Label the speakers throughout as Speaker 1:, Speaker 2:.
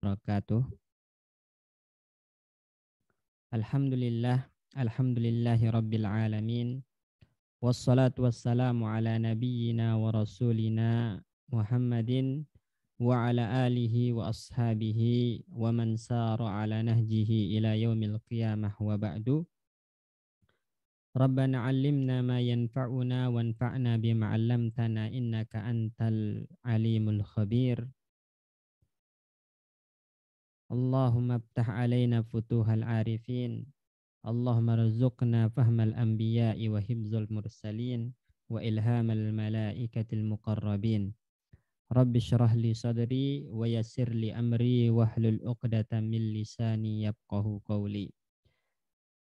Speaker 1: wabarakatuh. Alhamdulillahi rabbil alamin. Wassalatu wassalamu ala nabiyyina wa rasulina Muhammadin wa ala alihi wa ashabihi wa man sara ala nahjihi ila yaumil qiyamah wa ba'du. Rabbana 'allimna ma yanfa'una wanfa'na bima 'allamtana innaka antal alimul khabir. Allahumma aftah alaina futuhal arifin. Allahumma rzuqna fahmal anbiya'i wa hibzul mursalin wa ilhamal malaikatil muqarrabin. Rabbi syrah li sadri wa yassir li amri wahlul 'uqdatam min lisani yafqahu qawli.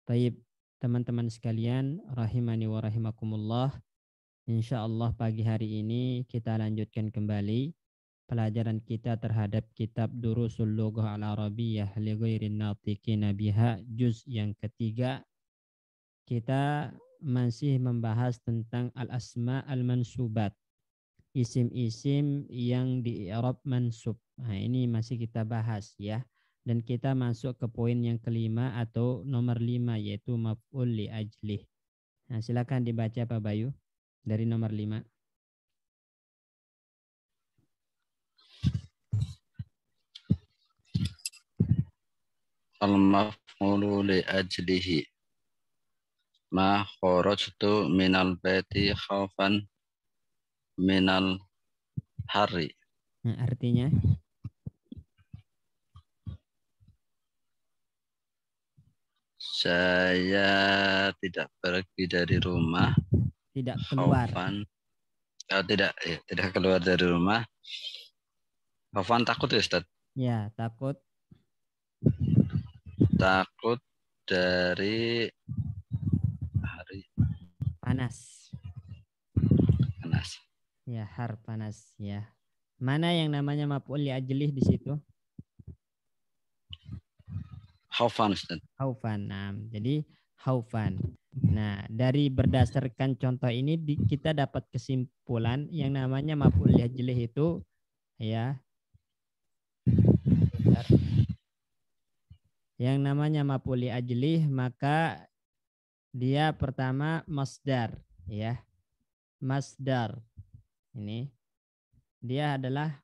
Speaker 1: Baik, teman-teman sekalian, rahimani wa rahimakumullah. Insyaallah pagi hari ini kita lanjutkan kembali pelajaran kita terhadap kitab Durusul Lughah Al-Arabiyyah li ghairin natiqina biha juz yang ketiga. Kita masih membahas tentang al-asma al-mansubat, isim-isim yang di i'rab mansub. Nah, ini masih kita bahas ya. Dan kita masuk ke poin yang kelima atau nomor 5 yaitu maf'ul li ajlih. Nah, silakan dibaca Pak Bayu dari nomor 5.
Speaker 2: Al-maf'ulu li ajlihi ma kharajtu minal baiti khaufan minal hari.
Speaker 1: Nah, artinya
Speaker 2: Saya tidak pergi dari rumah
Speaker 1: tidak keluar.
Speaker 2: Tidak keluar dari rumah. Khaufan takut ya Ustaz?
Speaker 1: Ya, takut
Speaker 2: dari hari
Speaker 1: panas.
Speaker 2: panas.
Speaker 1: Ya, har panas ya. Mana yang namanya maf'ul li ajlih di situ?
Speaker 2: Khaufan Ustaz.
Speaker 1: Haufan. Nah, jadi haufan. Nah, dari berdasarkan contoh ini kita dapat kesimpulan yang namanya maf'ul li ajlih itu ya. Bentar. Yang namanya maf'ul li ajlih maka dia pertama masdar ya. Masdar. Ini dia adalah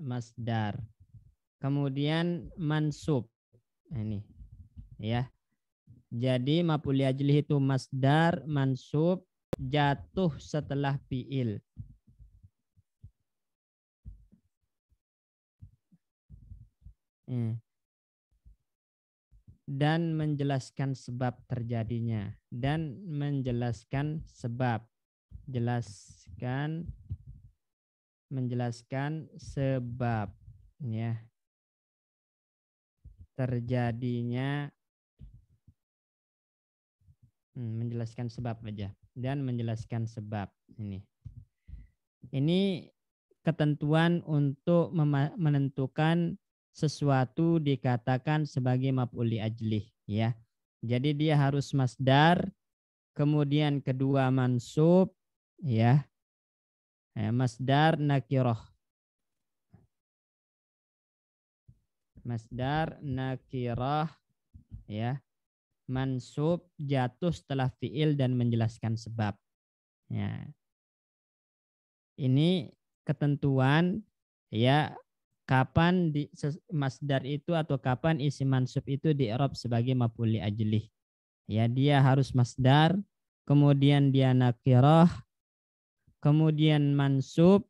Speaker 1: masdar. Kemudian mansub. Ini ya. Jadi maf'ul li ajlih itu masdar mansub jatuh setelah fiil. Dan menjelaskan sebab terjadinya dan menjelaskan sebab menjelaskan sebab ya terjadinya menjelaskan sebab aja dan menjelaskan sebab ini ketentuan untuk menentukan sesuatu dikatakan sebagai maf'ul li ajlih ya. Jadi dia harus masdar, kemudian kedua mansub ya. Masdar nakirah. Masdar nakirah ya. Mansub jatuh setelah fiil dan menjelaskan sebab. Ya. Ini ketentuan ya kapan masdar itu atau kapan isim mansub itu di i'rab sebagai maf'ul li ajlih. Ya, dia harus masdar, kemudian dia nakirah, kemudian mansub,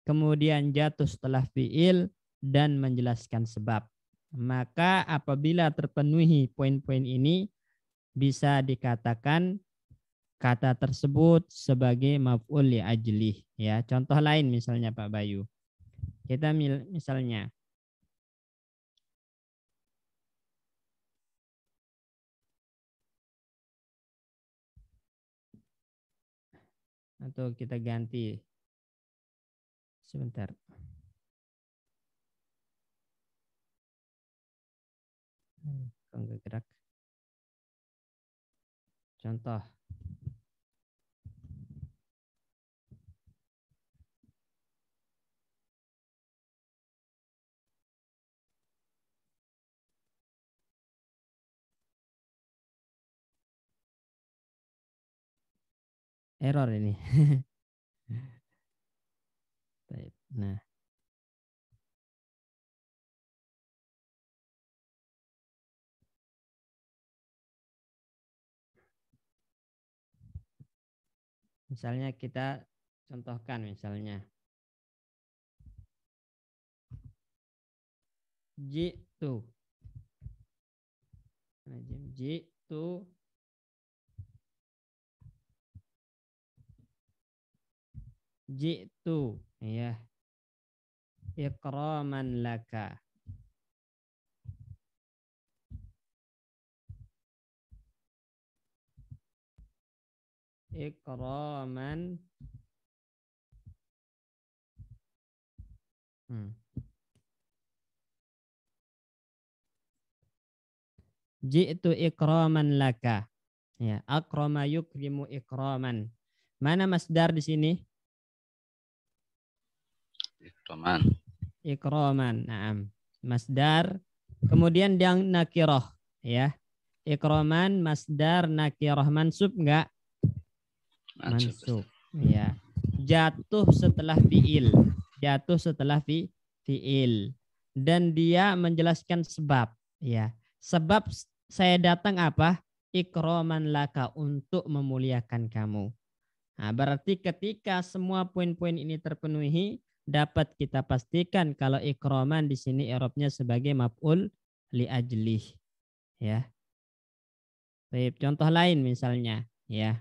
Speaker 1: kemudian jatuh setelah fiil dan menjelaskan sebab. Maka apabila terpenuhi poin-poin ini bisa dikatakan kata tersebut sebagai maf'ul li ajlih ya. Contoh lain misalnya Pak Bayu. Kita misalnya atau kita ganti sebentar. Kok nggak gerak? Contoh. Error ini. Baik. Nah, misalnya kita contohkan misalnya jitu. Jitu jitu ya ikraman laka. Ikraman jitu ikraman laka. Ya, akrama yukrimu ikraman. Mana masdar di sini?
Speaker 2: Ikraman.
Speaker 1: Ikraman. Naam. Masdar. Kemudian yang nakiroh. Ya. Ikraman masdar nakiroh. Mansub enggak? Mansub. Ya. Jatuh setelah fiil. Jatuh setelah fiil. Dan dia menjelaskan sebab. Ya. Sebab saya datang apa? Ikraman laka, untuk memuliakan kamu. Nah, berarti ketika semua poin-poin ini terpenuhi, dapat kita pastikan kalau ikraman di sini i'rabnya sebagai maf'ul li ajlih. Ya. Baik, contoh lain misalnya, ya.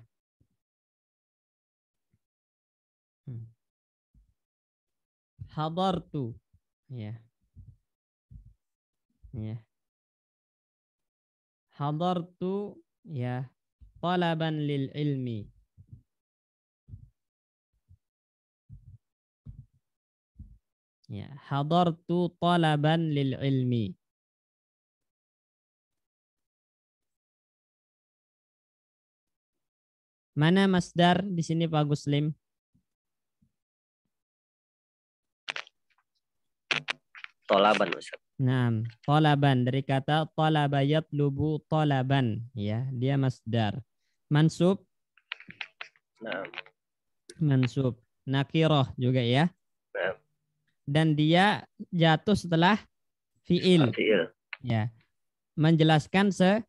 Speaker 1: Hadartu. Ya. Ya. Hadartu ya talaban lil ilmi. Ya, hadartu talaban lil ilmi. Mana masdar di sini Pak Guslim?
Speaker 3: Tolaban Ustaz.
Speaker 1: Nah, talaban dari kata talaba yatlubu talaban, ya, dia masdar. Mansub,
Speaker 3: Nah,
Speaker 1: mansub. Nakiroh juga ya.
Speaker 3: nah,
Speaker 1: Dan dia jatuh setelah fiil,
Speaker 3: fiil.
Speaker 1: ya. Menjelaskan
Speaker 3: Sebab.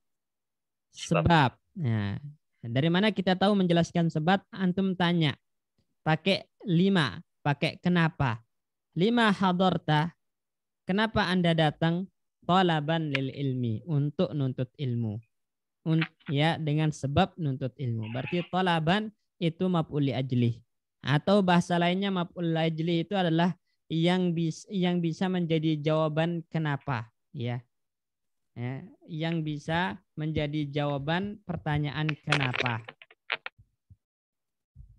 Speaker 1: sebab. Nah, dari mana kita tahu menjelaskan sebab? Antum tanya. Pakai lima, pakai kenapa? Lima hadarta. Kenapa Anda datang? Talaban lil ilmi, untuk nuntut ilmu. Ya, dengan sebab nuntut ilmu. Berarti talaban itu maf'ul li ajlih. Atau bahasa lainnya maf'ul li ajlih itu adalah yang bisa menjadi jawaban kenapa, ya. Ya, yang bisa menjadi jawaban pertanyaan kenapa.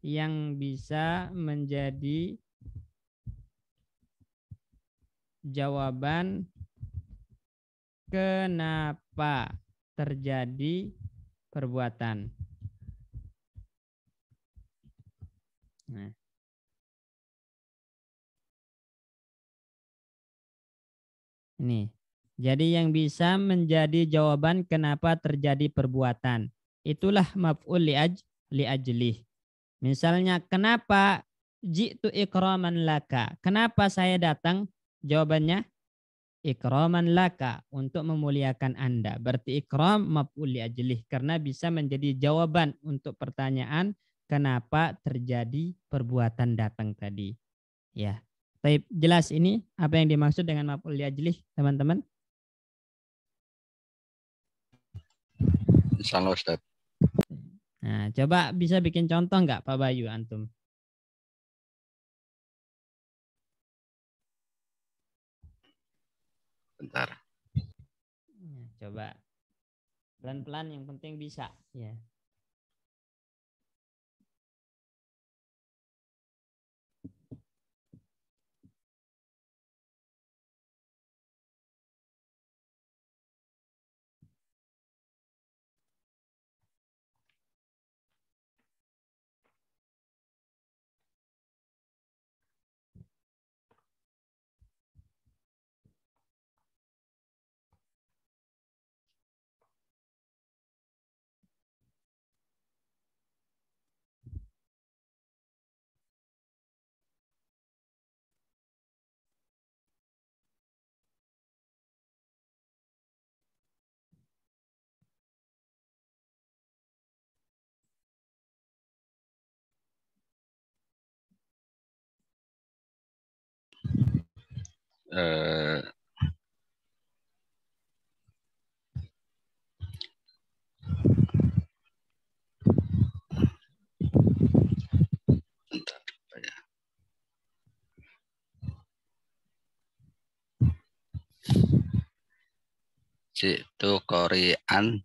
Speaker 1: Yang bisa menjadi jawaban kenapa terjadi perbuatan. Nah. Ini. Jadi yang bisa menjadi jawaban kenapa terjadi perbuatan. Itulah maf'ul li ajlih. Misalnya kenapa jitu ikraman laka? Kenapa saya datang? Jawabannya ikraman laka, untuk memuliakan Anda. Berarti ikram maf'ul li ajlih karena bisa menjadi jawaban untuk pertanyaan kenapa terjadi perbuatan datang tadi. Ya. Baik, jelas ini apa yang dimaksud dengan maf'ul li ajlih, teman-teman?
Speaker 2: Insyaallah Ustaz.
Speaker 1: Nah, coba bisa bikin contoh nggak Pak Bayu antum?
Speaker 2: Bentar.
Speaker 1: Nah, coba pelan-pelan, yang penting bisa, ya.
Speaker 2: Eh, bentar, apa ya? Jitu Korean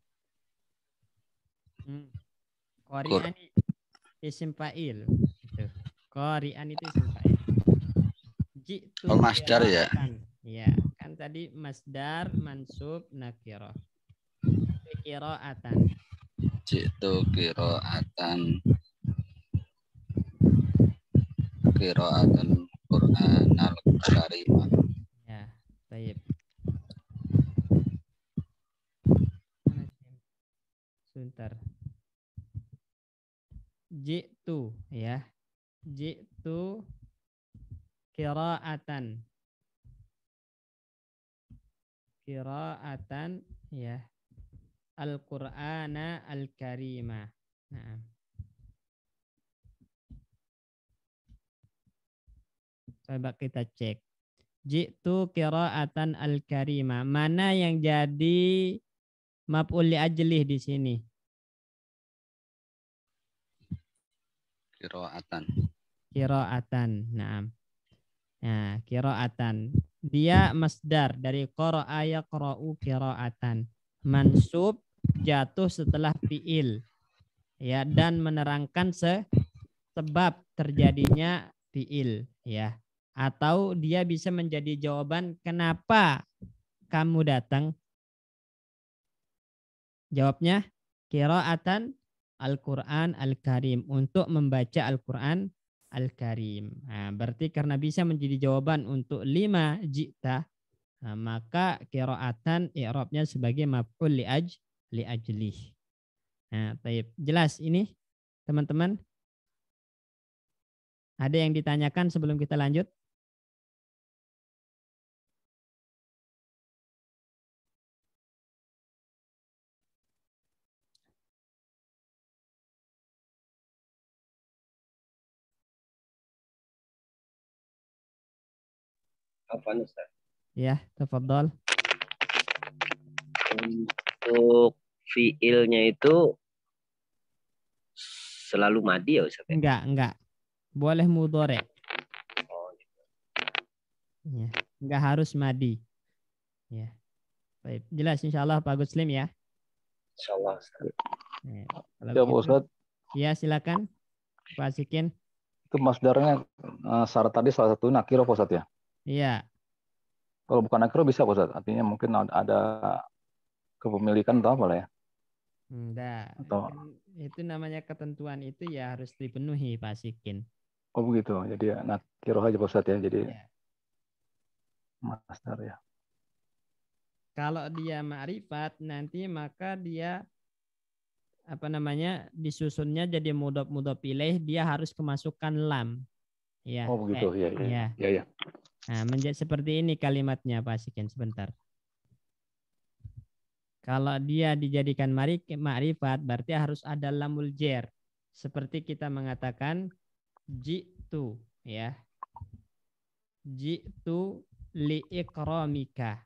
Speaker 1: Qari'an isim fa'il. Itu. Qari'an itu isim fa'il. Jitu
Speaker 2: Oh, masdar ya?
Speaker 1: qira'atan. Ya, kan tadi masdar mansub nakirah. Qira'atan.
Speaker 2: Jitu Qira'atan Quran al-Karimah.
Speaker 1: Ya, baik. Sebentar. Jitu ya. Jitu qira'atan. Qira'atan ya. Al-Qur'ana al-Karimah. Nah. Coba kita cek. Jitu qira'atan al-Karimah. Mana yang jadi maf'ul li ajlih di sini?
Speaker 2: Qira'atan.
Speaker 1: Qira'atan. Nah, qira'atan. Dia masdar dari qara'a yaqra'u qira'atan. Mansub jatuh setelah fi'il. Ya, dan menerangkan sebab terjadinya fi'il, ya. Atau dia bisa menjadi jawaban kenapa kamu datang? Jawabnya qira'atan Al-Quran Al-Karim, untuk membaca Al-Quran Al-Karim. Nah, berarti karena bisa menjadi jawaban untuk 5 jita, nah, maka qira'atan i'rabnya sebagai maf'ul li ajlih. Nah, baik. Jelas ini teman-teman? Ada yang ditanyakan sebelum kita lanjut?
Speaker 3: Apa Ustaz?
Speaker 1: Ya, tafadhol.
Speaker 3: Untuk fiilnya itu selalu madi ya Ustaz?
Speaker 1: Enggak. Boleh mudhari'.
Speaker 3: Oh,
Speaker 1: Ya, enggak harus madi. Ya. Baik, jelas insyaallah Pak Guslim ya.
Speaker 3: insyaallah Ustaz.
Speaker 1: Ya, kalau
Speaker 4: Ya Pak
Speaker 1: begitu,
Speaker 4: Ustadz,
Speaker 1: ya silakan Pak Sikin.
Speaker 4: itu masdarnya syarat tadi salah satu nakiro Pak Ustadz ya.
Speaker 1: Iya.
Speaker 4: Kalau bukan nakiro bisa Pak Ustadz, artinya mungkin ada kepemilikan atau apa lah ya.
Speaker 1: Enggak.
Speaker 4: Atau
Speaker 1: Itu namanya ketentuan itu ya harus dipenuhi Pak Sikin.
Speaker 4: oh begitu. Jadi ya, nakiro aja Pak Ustadz ya. Jadi
Speaker 1: Ya.
Speaker 4: masdar ya.
Speaker 1: Kalau dia ma'rifat nanti maka dia disusunnya jadi mudhaf ilaih, dia harus kemasukan lam. Ya.
Speaker 4: Oh begitu ya. Ya.
Speaker 1: Nah, menjadi seperti ini kalimatnya Pak Sikin sebentar. Kalau dia dijadikan ma'rifat berarti harus ada lamul jer. Seperti kita mengatakan jitu ya. Jitu li ikramika.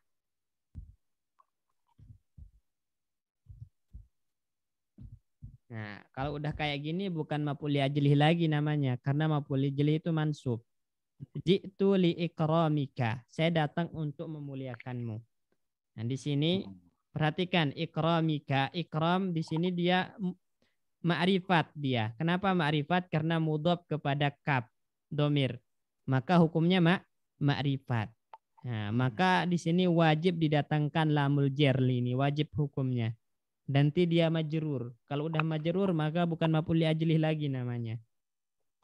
Speaker 1: Nah, kalau udah kayak gini bukan maf'ul li ajlih lagi namanya, karena maf'ul li ajlih itu mansub. Jitu li ikramika. Saya datang untuk memuliakanmu. Nah, di sini perhatikan ikramika. Ikram di sini dia ma'rifat dia. Kenapa ma'rifat? Karena mudhaf kepada kaf domir. Maka hukumnya ma'rifat. Nah, maka di sini wajib didatangkan lamul jerli ini, wajib hukumnya. Nanti dia majrur. Kalau udah majrur maka bukan maf'ul li ajlih lagi namanya.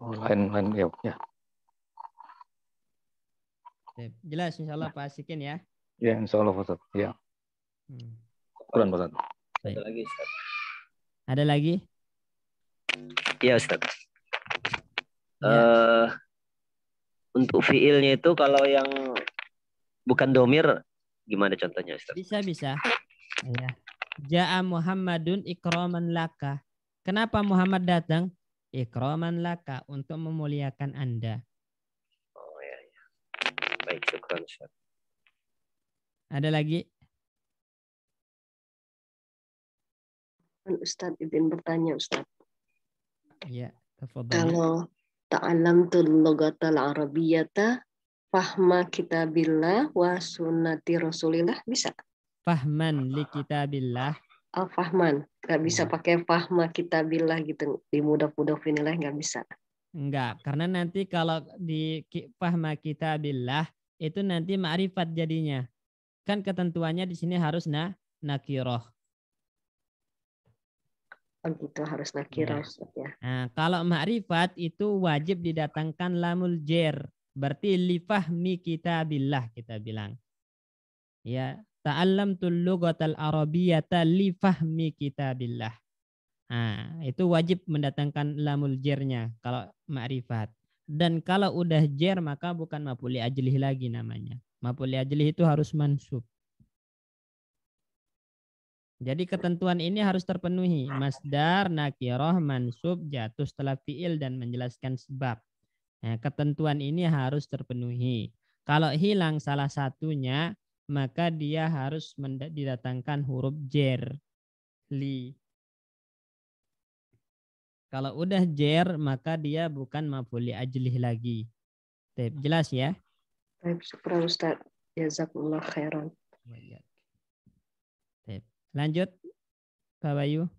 Speaker 4: Oh, lain ya.
Speaker 1: Jelas insyaallah Pak Asikin ya.
Speaker 4: Ya insyaallah Pak Ustadz. Ya. Kurang Pak Ustadz.
Speaker 3: Ada lagi Ustaz?
Speaker 1: Ada lagi?
Speaker 3: Iya Ustaz.
Speaker 1: Ya.
Speaker 3: Untuk fiilnya itu kalau yang bukan domir gimana contohnya Ustaz?
Speaker 1: Bisa. Ya. Ja'a Muhammadun ikraman laka. Kenapa Muhammad datang? Ikraman laka, untuk memuliakan Anda.
Speaker 3: Oh ya. Baik, syukran Ustaz.
Speaker 1: Ada lagi?
Speaker 5: Ustadz izin bertanya Ustadz.
Speaker 1: Ya, tafadhali.
Speaker 5: Kalau ta'allamtul lughatal arabiyyata fahma kitabillah wa sunnati rasulillah bisa?
Speaker 1: Fahman li kitabillah.
Speaker 5: Fahman, nggak bisa pakai fahma kitabillah gitu di mudhaf-mudhaf inilah nggak bisa.
Speaker 1: Enggak, karena nanti kalau di fahma kitabillah itu nanti ma'rifat jadinya. Kan ketentuannya di sini harus nakiroh.
Speaker 5: Oh gitu, harus nakirah ya.
Speaker 1: Nah, kalau ma'rifat itu wajib didatangkan lamul jer. Berarti li fahmi kitabillah kita bilang. Ya, ta'allamtul lughatal arabiyyata li fahmi kitabillah. Nah, itu wajib mendatangkan lamul jernya kalau ma'rifat. Dan kalau udah jer maka bukan maf'ul li ajlih lagi namanya. Maf'ul li ajlih itu harus mansub. Jadi ketentuan ini harus terpenuhi. Masdar, nakirah, mansub, jatuh setelah fi'il dan menjelaskan sebab. Nah, ketentuan ini harus terpenuhi. Kalau hilang salah satunya, maka dia harus didatangkan huruf jer. Li. Kalau udah jer, maka dia bukan maf'ul li ajlih lagi. Jelas ya?
Speaker 5: Baik, syukur Ustaz. Jazakumullah khairan.
Speaker 1: Lanjut, Pak Bayu.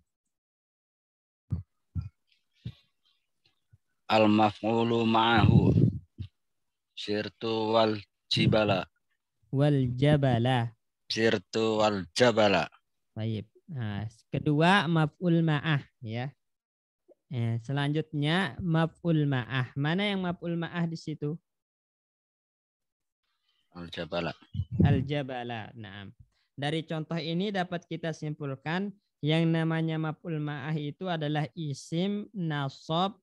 Speaker 2: Al-maf'ulu ma'ahu sirtu wal jibala.
Speaker 1: Wal jabala.
Speaker 2: Sirtu wal jabala.
Speaker 1: Baik. Nah, kedua maf'ul ma'ah ya. Selanjutnya maf'ul ma'ah. Mana yang maf'ul ma'ah di situ?
Speaker 2: Al-jabala.
Speaker 1: Al-jabala. Nah, dari contoh ini dapat kita simpulkan yang namanya maf'ul ma'ah itu adalah isim nasab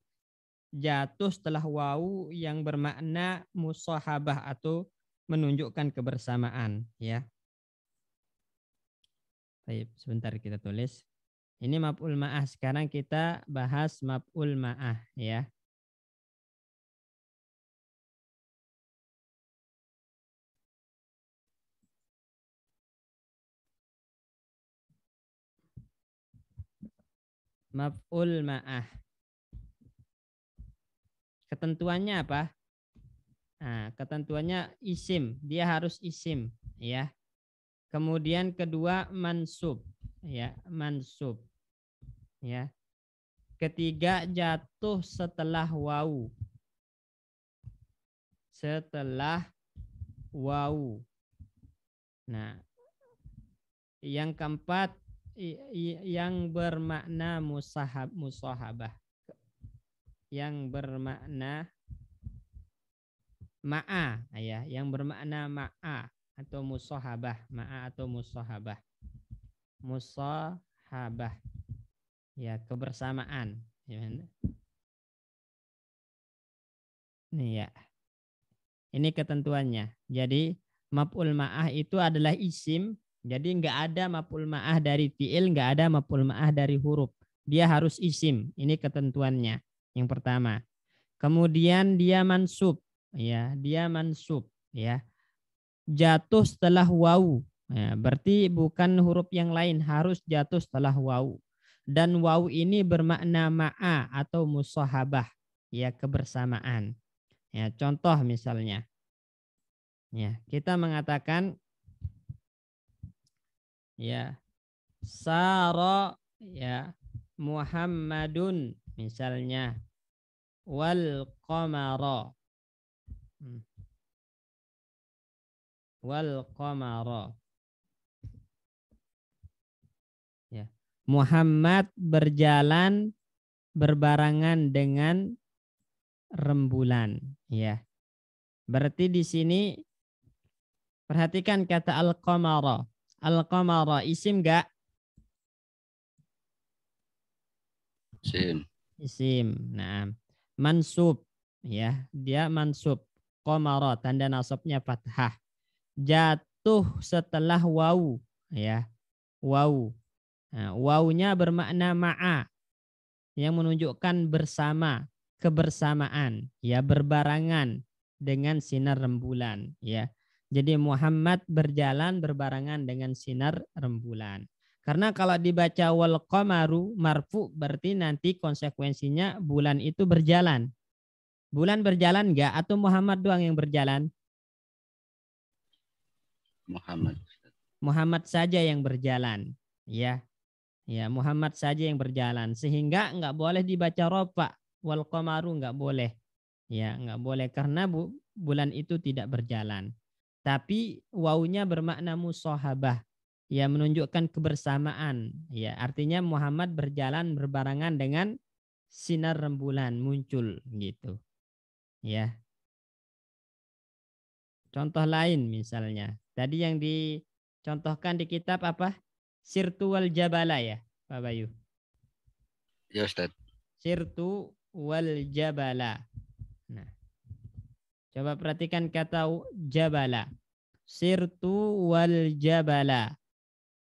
Speaker 1: jatuh setelah wawu yang bermakna musahabah atau menunjukkan kebersamaan ya. Baik, sebentar kita tulis. Ini maf'ul ma'ah. Sekarang kita bahas maf'ul ma'ah ya. Maf'ul ma'ah. Ketentuannya apa? Nah, ketentuannya isim, dia harus isim ya. Kemudian kedua mansub ya, mansub. Ya. Ketiga jatuh setelah wawu. Setelah wawu. Nah, yang keempat yang bermakna musahabah. Yang bermakna ma'a ya, yang bermakna ma'a atau musahabah, ma'a atau musahabah. Musahabah. Ya, kebersamaan. Nih ya. Ini ketentuannya. Jadi maf'ul ma'ah itu adalah isim. Jadi enggak ada maf'ul ma'ah dari fi'il, enggak ada maf'ul ma'ah dari huruf. Dia harus isim. Ini ketentuannya. Yang pertama. Kemudian dia mansub. Ya, dia mansub. Ya. Jatuh setelah wawu. Ya, berarti bukan huruf yang lain, harus jatuh setelah wawu. Dan wawu ini bermakna ma'a atau musahabah. Ya, kebersamaan. Ya, contoh misalnya. Ya, kita mengatakan ya sara ya Muhammadun misalnya wal qamara. Wal qamara. Ya. Muhammad berjalan berbarengan dengan rembulan ya. Berarti di sini perhatikan kata al-qamara. Al-qamara isim enggak?
Speaker 2: Isim.
Speaker 1: Isim. Nah, mansub ya, dia mansub. Qamara tanda nasabnya fathah. Jatuh setelah wawu ya. Wawu. Nah, wawunya bermakna ma'a yang menunjukkan bersama, kebersamaan ya, berbarengan dengan sinar rembulan ya. Jadi Muhammad berjalan berbarengan dengan sinar rembulan. Karena kalau dibaca wal qamaru marfu berarti nanti konsekuensinya bulan itu berjalan. Bulan berjalan enggak atau Muhammad doang yang berjalan?
Speaker 2: Muhammad.
Speaker 1: Muhammad saja yang berjalan. Ya. Ya, Muhammad saja yang berjalan. Sehingga enggak boleh dibaca rofa. Wal qamaru enggak boleh. Ya, enggak boleh karena bulan itu tidak berjalan. Tapi wawunya bermakna musahabah. Ya, menunjukkan kebersamaan. Ya, artinya Muhammad berjalan berbarengan dengan sinar rembulan muncul gitu. Ya. Contoh lain misalnya. Tadi yang dicontohkan di kitab apa? Sirtu wal jabala ya, Pak Bayu.
Speaker 2: Ya Ustaz.
Speaker 1: Sirtu wal jabala. Nah, coba perhatikan kata jabala. Sirtu wal jabala.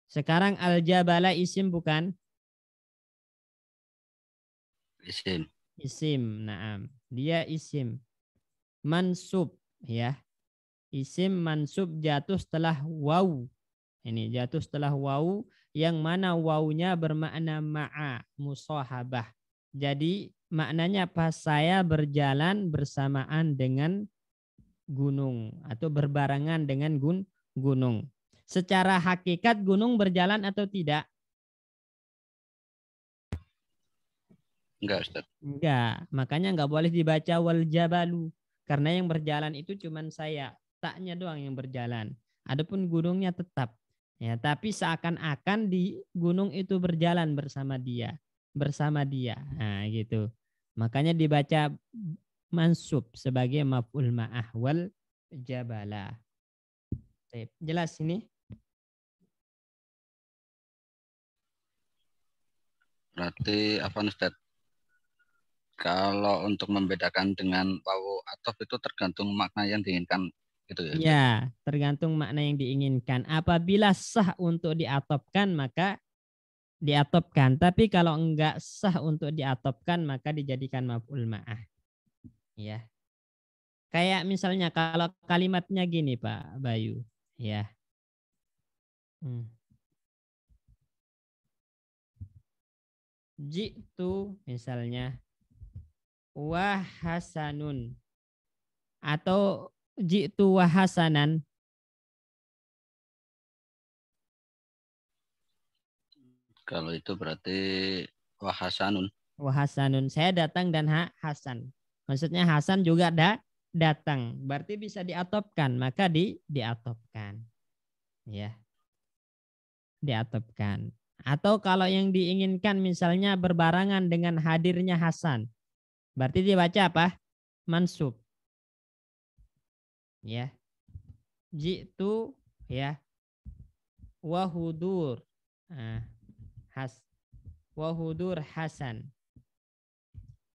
Speaker 1: Sekarang al-jabala isim bukan?
Speaker 2: Isim.
Speaker 1: Isim, naam. Dia isim. Mansub, ya. Isim mansub jatuh setelah waw. Ini jatuh setelah waw, yang mana wawnya bermakna ma'a, musahabah. Jadi maknanya apa? Saya berjalan bersamaan dengan gunung atau berbarengan dengan gunung. Secara hakikat gunung berjalan atau tidak?
Speaker 2: Enggak Ustaz.
Speaker 1: Enggak. Makanya enggak boleh dibaca wal jabalu. Karena yang berjalan itu cuman saya. Taknya doang yang berjalan. Adapun gunungnya tetap. Ya, tapi seakan-akan di gunung itu berjalan bersama dia. Bersama dia. Nah gitu. Makanya dibaca mansub sebagai maf'ul ma'ah wal jabala. Jelas ini?
Speaker 2: Berarti apa Ustaz? Kalau untuk membedakan dengan wawu ataf itu tergantung makna yang diinginkan gitu ya Ustaz?
Speaker 1: Ya, tergantung makna yang diinginkan. Apabila sah untuk diatopkan maka diatopkan. Tapi kalau enggak sah untuk diatopkan maka dijadikan maf'ul ma'ah. Ya. Kayak misalnya kalau kalimatnya gini Pak Bayu. Ya. Jitu misalnya wahasanun atau jitu wahasanan.
Speaker 2: Kalau itu berarti wahasanun.
Speaker 1: Wahasanun, saya datang dan Hasan. Maksudnya Hasan juga datang. Berarti bisa diatopkan, maka diatopkan. Ya. Diatopkan. Atau kalau yang diinginkan misalnya berbarengan dengan hadirnya Hasan. Berarti dibaca apa? Mansub. Ya. Jitu ya. Wahudur. Wahudur Hasan.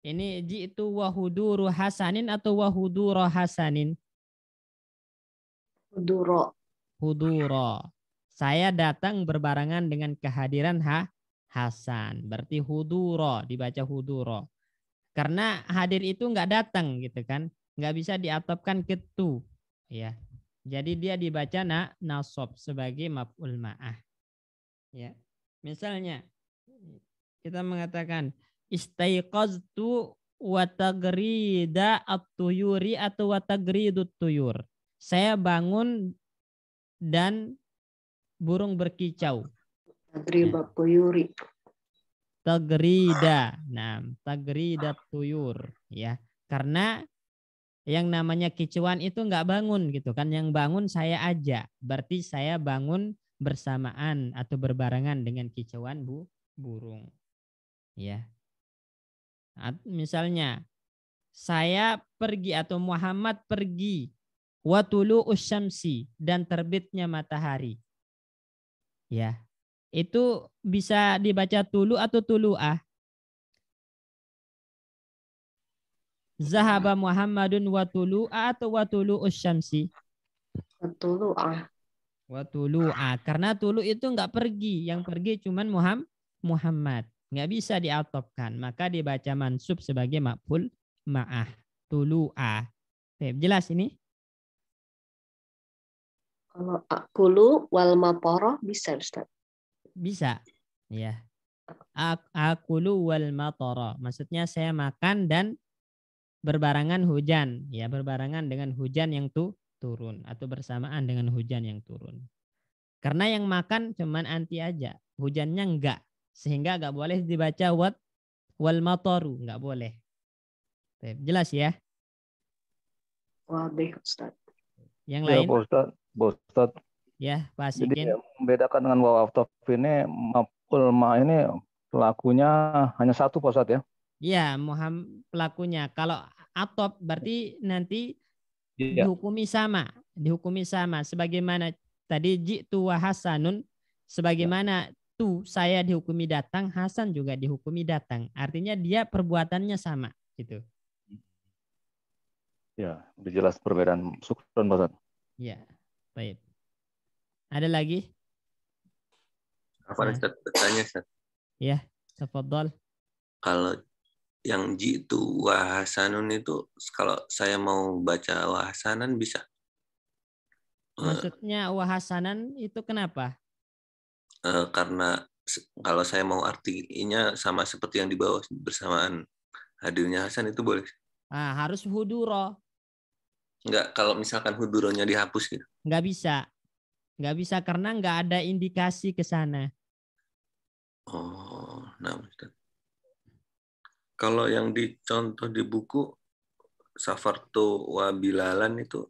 Speaker 1: Ini jitu wahuduru Hasanin atau wahuduro Hasanin? Huduro. Saya datang berbarengan dengan kehadiran Hasan. Berarti huduro, dibaca huduro. Karena hadir itu enggak datang gitu kan. Enggak bisa diatopkan ke tu. Ya. Jadi dia dibaca nasab sebagai maf'ul ma'ah. Ya. Misalnya kita mengatakan istaiqaztu wa tagrida at-tuyuri atau wa tagridut tuyur. Saya bangun dan burung berkicau.
Speaker 5: Tagribat tuyuri.
Speaker 1: Tagrida. Nah, tagridat tuyur ya. Karena yang namanya kicauan itu enggak bangun gitu kan. Yang bangun saya aja. Berarti saya bangun bersamaan atau berbarengan dengan kicauan burung. Ya. Misalnya saya pergi atau Muhammad pergi wa tulu usyamsi dan terbitnya matahari. Ya. Itu bisa dibaca tulu atau tulu'ah. Zahaba Muhammadun wa tulu'ah atau wa tulu usyamsi. Wa tulu'ah. Karena tulu itu enggak pergi, yang pergi cuman Muhammad. Nggak bisa diatopkan, maka dibaca mansub sebagai maf'ul ma'ah, tulu'a. Jelas ini?
Speaker 5: Kalau akulu wal matoro bisa Ustaz.
Speaker 1: Bisa. Ya. Akulu wal matara. Maksudnya saya makan dan berbarengan hujan. Ya, berbarengan dengan hujan yang turun atau bersamaan dengan hujan yang turun. Karena yang makan cuman anti aja. Hujannya enggak. Sehingga enggak boleh dibaca wal mataru. Enggak boleh. Jelas ya?
Speaker 5: Wadih Ustaz.
Speaker 1: Yang
Speaker 4: Ya,
Speaker 1: lain?
Speaker 4: Pak Ustaz.
Speaker 1: Ya, Pak
Speaker 4: Jadi
Speaker 1: Asikin.
Speaker 4: membedakan dengan waw ataf ini, maf'ul ma ini pelakunya hanya satu Pak Ustaz ya?
Speaker 1: Iya, pelakunya. Kalau atop berarti nanti
Speaker 4: Iya.
Speaker 1: dihukumi sama. Sebagaimana tadi jitu wa hasanun, sebagaimana tu saya dihukumi datang, Hasan juga dihukumi datang. Artinya dia perbuatannya sama gitu.
Speaker 4: Ya, udah jelas perbedaan. Syukran Pak Ustaz.
Speaker 1: Ya, baik. Ada lagi?
Speaker 6: Apa Ustaz bertanya Ustaz?
Speaker 1: Ya, tafadhol.
Speaker 6: Kalau yang jitu wahasanun itu kalau saya mau baca wahasanan bisa?
Speaker 1: Maksudnya wahasanan itu kenapa?
Speaker 6: Karena kalau saya mau artinya sama seperti yang di bawah bersamaan hadirnya Hasan itu boleh?
Speaker 1: Harus huduro.
Speaker 6: Enggak, kalau misalkan huduronya dihapus gitu.
Speaker 1: Enggak bisa. Enggak bisa karena enggak ada indikasi ke sana.
Speaker 6: Oh, nah Ustaz. Kalau yang dicontoh di buku Safartu wa Bilalan itu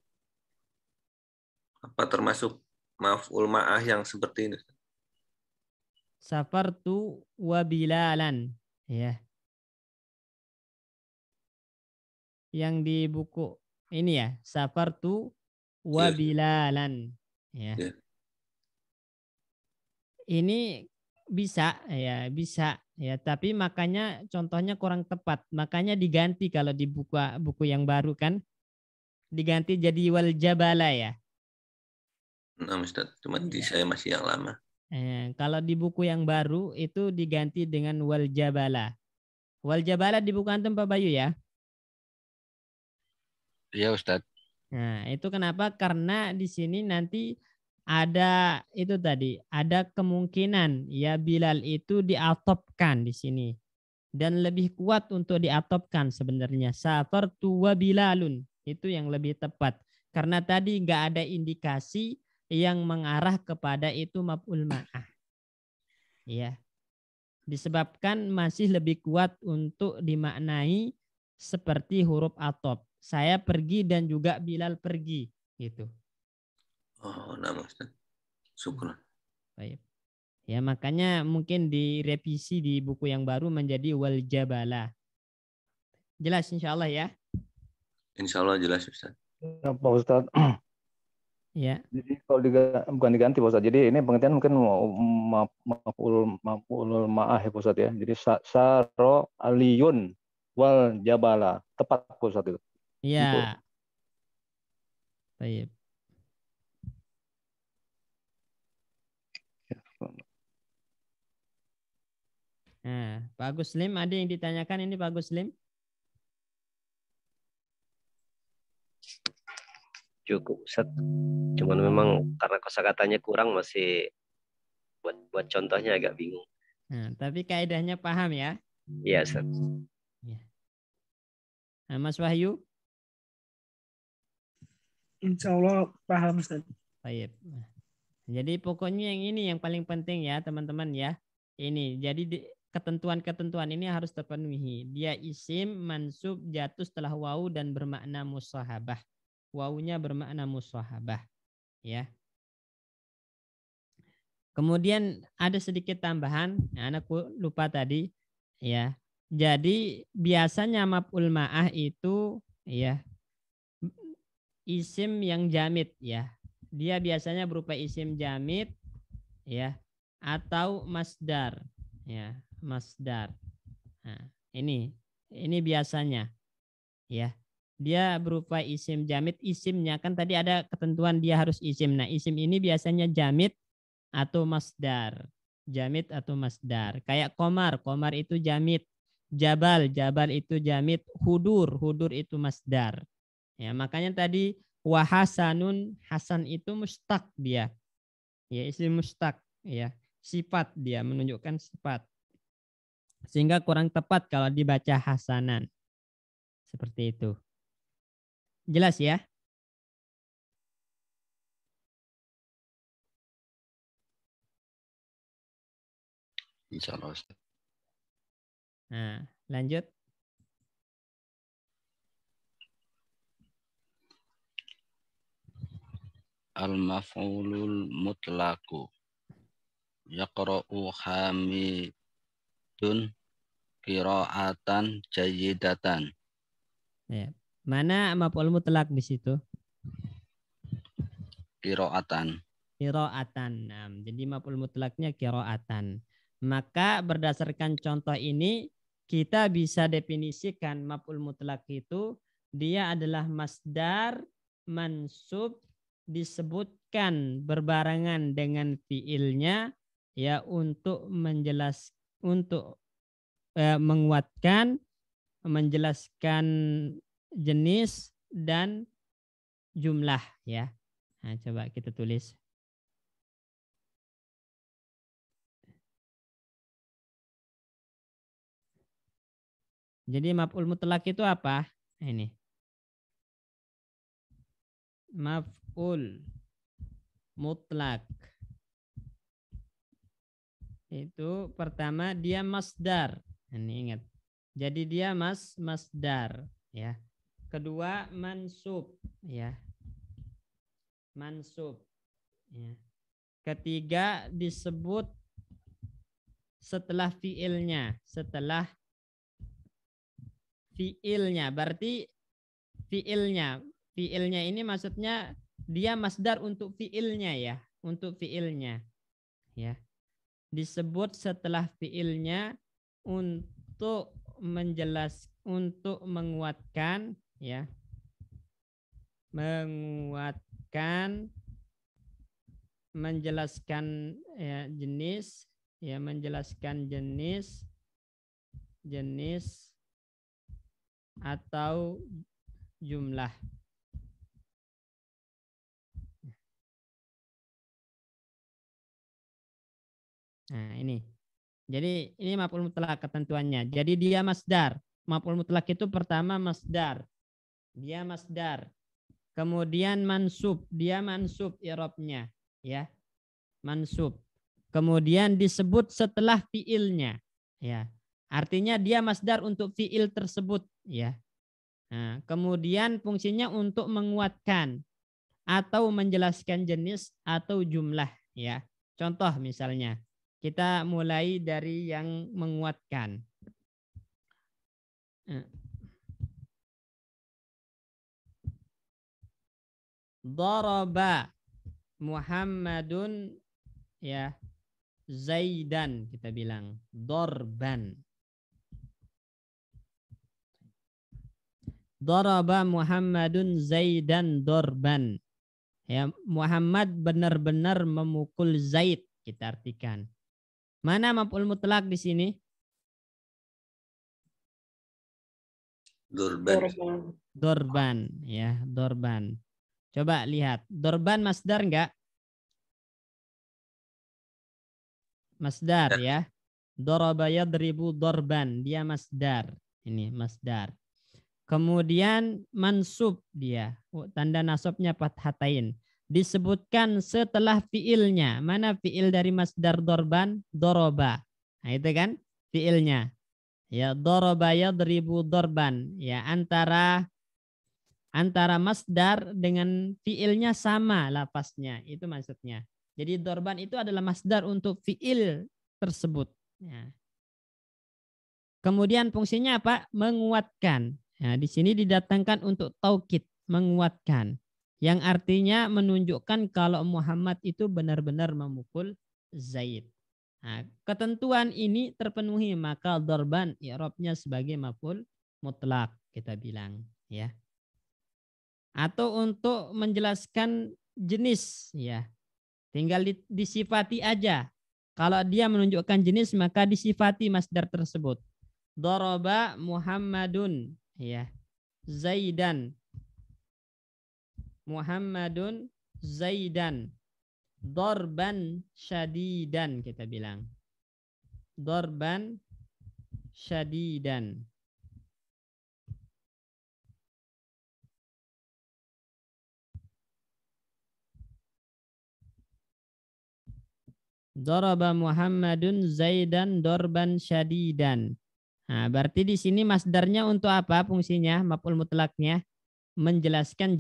Speaker 6: apa termasuk maf'ul ma'ah yang seperti ini?
Speaker 1: Safartu wa Bilalan, ya. Yang di buku ini ya, Safartu wa Bilalan, ya.
Speaker 6: Yeah.
Speaker 1: Ini bisa ya, tapi makanya contohnya kurang tepat. Makanya diganti kalau di buku yang baru kan diganti jadi wal jabala ya.
Speaker 6: Nah, Ustaz, cuma di saya masih yang lama.
Speaker 1: Kalau di buku yang baru itu diganti dengan wal jabala. Wal jabala di buku antum Pak Bayu ya?
Speaker 2: Iya Ustaz.
Speaker 1: Nah, itu kenapa? Karena di sini nanti ada itu tadi, ada kemungkinan ya Bilal itu diatopkan di sini. Dan lebih kuat untuk diatopkan sebenarnya. Safartu wa Bilalun. Itu yang lebih tepat. Karena tadi nggak ada indikasi yang mengarah kepada itu maf'ul ma'ah. Ya. Disebabkan masih lebih kuat untuk dimaknai seperti huruf atop. Saya pergi dan juga Bilal pergi gitu.
Speaker 6: Oh, nama Ustaz. Syukur.
Speaker 1: Baik. Ya, makanya mungkin direvisi di buku yang baru menjadi wal jabala. Jelas insyaallah ya?
Speaker 6: Insyaallah jelas Ustaz.
Speaker 4: Ya, Pak Ustaz.
Speaker 1: Ya.
Speaker 4: Jadi kalau bukan diganti Pak Ustaz. Jadi ini pengertian mungkin maf'ul ma'ah ya Pak Ustaz ya. Jadi saro aliyun wal jabala. Tepat Pak Ustaz itu.
Speaker 1: Iya. Baik. Nah, Pak Guslim ada yang ditanyakan ini Pak Guslim?
Speaker 3: Cukup Ustaz. Cuman memang karena kosakatanya kurang masih buat contohnya agak bingung.
Speaker 1: Nah, tapi kaidahnya paham ya?
Speaker 3: Iya Ustaz.
Speaker 1: Ya. Nah, Mas Wahyu?
Speaker 7: Insya Allah paham Ustaz.
Speaker 1: Baik. Jadi pokoknya yang ini yang paling penting ya teman-teman ya. Ini jadi ketentuan-ketentuan ini harus terpenuhi. Dia isim, mansub, jatuh setelah wawu dan bermakna musahabah. Wawunya bermakna musahabah. Ya. Kemudian ada sedikit tambahan, anakku lupa tadi. Ya. Jadi biasanya maf'ul ma'ah itu ya isim yang jamid ya. Dia biasanya berupa isim jamid ya atau masdar ya, masdar. Nah, ini biasanya ya. Dia berupa isim jamid, isimnya kan tadi ada ketentuan dia harus isim. Nah, isim ini biasanya jamid atau masdar. Jamid atau masdar. Kayak komar itu jamid. Jabal itu jamid. Hudur itu masdar. Ya, makanya tadi Wa hasanun, hasan itu mustaq dia. Ya, isim mustaq ya. Sifat dia, menunjukkan sifat. Sehingga kurang tepat kalau dibaca hasanan. Seperti itu. Jelas ya?
Speaker 2: Insya Allah, Ustaz.
Speaker 1: Nah, lanjut.
Speaker 2: Al-maf'ulul mutlaqu yaqra'u hamidun qira'atan jayyidatan.
Speaker 1: Ya. Mana maf'ul mutlaq di situ?
Speaker 2: Qira'atan.
Speaker 1: Qira'atan. Nah, jadi maf'ul mutlaqnya qira'atan. Maka berdasarkan contoh ini kita bisa definisikan maf'ul mutlaq itu dia adalah masdar mansub disebutkan berbarengan dengan fiilnya ya untuk menguatkan, menjelaskan jenis dan jumlah ya. Nah, coba kita tulis. Jadi maf'ul mutlaq itu apa? Ini. Maf'ul mutlaq. Itu pertama dia masdar. Ini ingat. Jadi dia masdar ya. Kedua mansub ya. Mansub ya. Ketiga disebut setelah fiilnya, berarti fiilnya ini maksudnya dia masdar untuk fiilnya ya, untuk fiilnya ya. Disebut setelah fiilnya untuk untuk menguatkan ya, menjelaskan ya, jenis ya, menjelaskan jenis atau jumlah. Nah, ini. Jadi ini maf'ul mutlaq ketentuannya. Jadi dia masdar. Maf'ul mutlaq itu pertama masdar. Dia masdar. Kemudian mansub, dia mansub i'rabnya, ya. Mansub. Kemudian disebut setelah fiilnya, ya. Artinya dia masdar untuk fiil tersebut, ya. Nah, kemudian fungsinya untuk menguatkan atau menjelaskan jenis atau jumlah, ya. Contoh misalnya, kita mulai dari yang menguatkan. Daraba Muhammadun ya Zaidan, kita bilang dorban. Daraba Muhammadun Zaidan dorban. Ya, Muhammad benar-benar memukul Zaid, kita artikan. Mana maf'ul mutlaq di sini? Dorban, ya, dorban. Coba lihat, dorban masdar enggak? Masdar ya. Daraba yadribu dorban, dia masdar. Ini masdar. Kemudian mansub dia, tanda nasabnya fathatain. Disebutkan setelah fiilnya. Mana fiil dari masdar dorban? Doroba. Nah, itu kan fiilnya. Ya, doroba yadribu dorban. Ya, antara masdar dengan fiilnya sama lafaznya. Itu maksudnya. Jadi dorban itu adalah masdar untuk fiil tersebut. Ya. Kemudian fungsinya apa? Menguatkan. Nah, di sini didatangkan untuk taukid, menguatkan. Yang artinya menunjukkan kalau Muhammad itu benar-benar memukul Zaid. Nah, ketentuan ini terpenuhi, maka dorban i'rabnya sebagai maf'ul mutlaq, kita bilang. Ya. Atau untuk menjelaskan jenis, ya, tinggal disifati aja. Kalau dia menunjukkan jenis, maka disifati masdar tersebut. Daraba Muhammadun, ya, Zaidan. Muhammadun Zaidan dorban syadidan, kita bilang. Dorban syadidan. Daraba Muhammadun Zaidan dorban syadidan. Nah, berarti di sini masdarnya untuk apa fungsinya? Maf'ul mutlaknya menjelaskan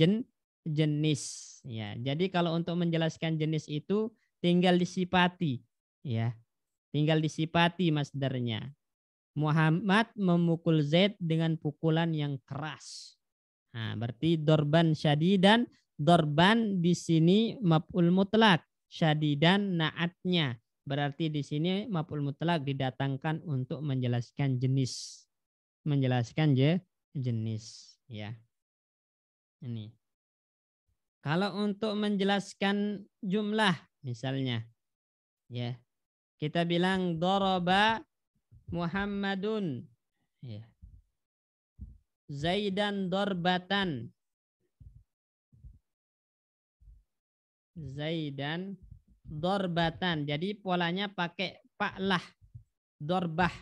Speaker 1: jenis. Ya, jadi kalau untuk menjelaskan jenis itu tinggal disifati, ya, tinggal disifati masdarnya. Muhammad memukul Zaid dengan pukulan yang keras. Nah, berarti dorban syadidan, dorban di sini maf'ul mutlak. Syadidan naatnya, berarti di sini maf'ul mutlak didatangkan untuk menjelaskan jenis, menjelaskan jenis, ya. Ini kalau untuk menjelaskan jumlah misalnya, ya, kita bilang doroba Muhammadun, ya, Zaidan dorbatan. Zaidan dorbatan. Jadi polanya pakai fa'lah, dorbah,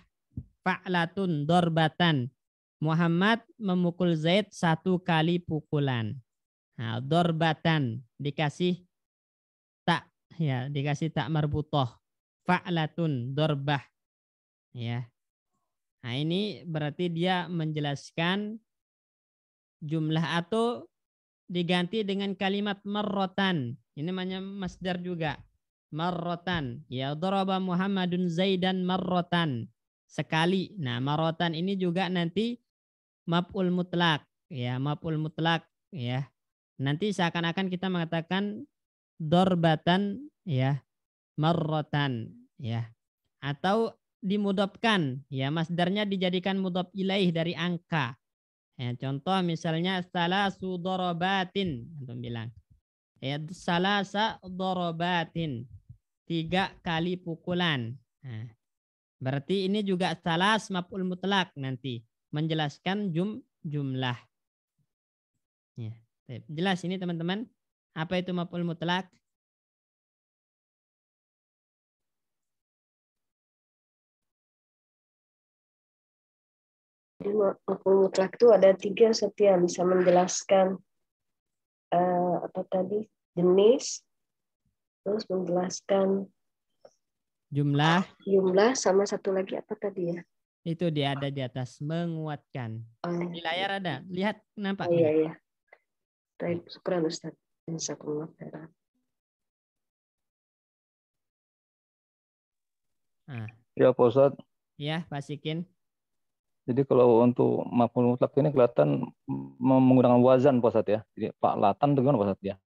Speaker 1: fa'latun, dorbatan. Muhammad memukul Zaid 1 kali pukulan. Nah, dorbatan dikasih tak, ya, dikasih tak marbutoh. Fa'latun, dorbah. Ya. Nah, ini berarti dia menjelaskan jumlah atau diganti dengan kalimat marrotan. Ini namanya masdar juga. Marrotan. Ya, daraba Muhammadun Zaidan marrotan. Sekali. Nah, marrotan ini juga nanti maf'ul mutlak. Ya, maf'ul mutlak. Ya. Nanti seakan-akan kita mengatakan dorbatan, ya, marrotan. Ya. Atau dimudhofkan. Ya, masdarnya dijadikan mudhof ilaih dari angka. Ya, contoh misalnya salasu dorobatin, antum bilang. Ya, salasa dorobatin, 3 kali pukulan. Nah, berarti ini juga salas maf'ul mutlak nanti menjelaskan jumlah. Ya, jelas ini teman-teman. Apa itu maf'ul mutlak?
Speaker 5: Jadi maf'ul mutlak itu ada 3 setia, bisa menjelaskan apa tadi, jenis, terus menjelaskan
Speaker 1: Jumlah,
Speaker 5: sama satu lagi apa tadi ya?
Speaker 1: itu dia ada di atas, menguatkan. Di layar ada, lihat nampak.
Speaker 5: Iya, iya. Baik, syukran Ustaz. Jazakumullah khairan.
Speaker 1: Nah,
Speaker 4: Ya Pak Ustadz.
Speaker 1: ya, Pak Sikin.
Speaker 4: Jadi kalau untuk maf'ul mutlak ini kelihatan menggunakan wazan Pak Ustadz ya. Jadi fa'latan itu gimana Pak Ustadz ya?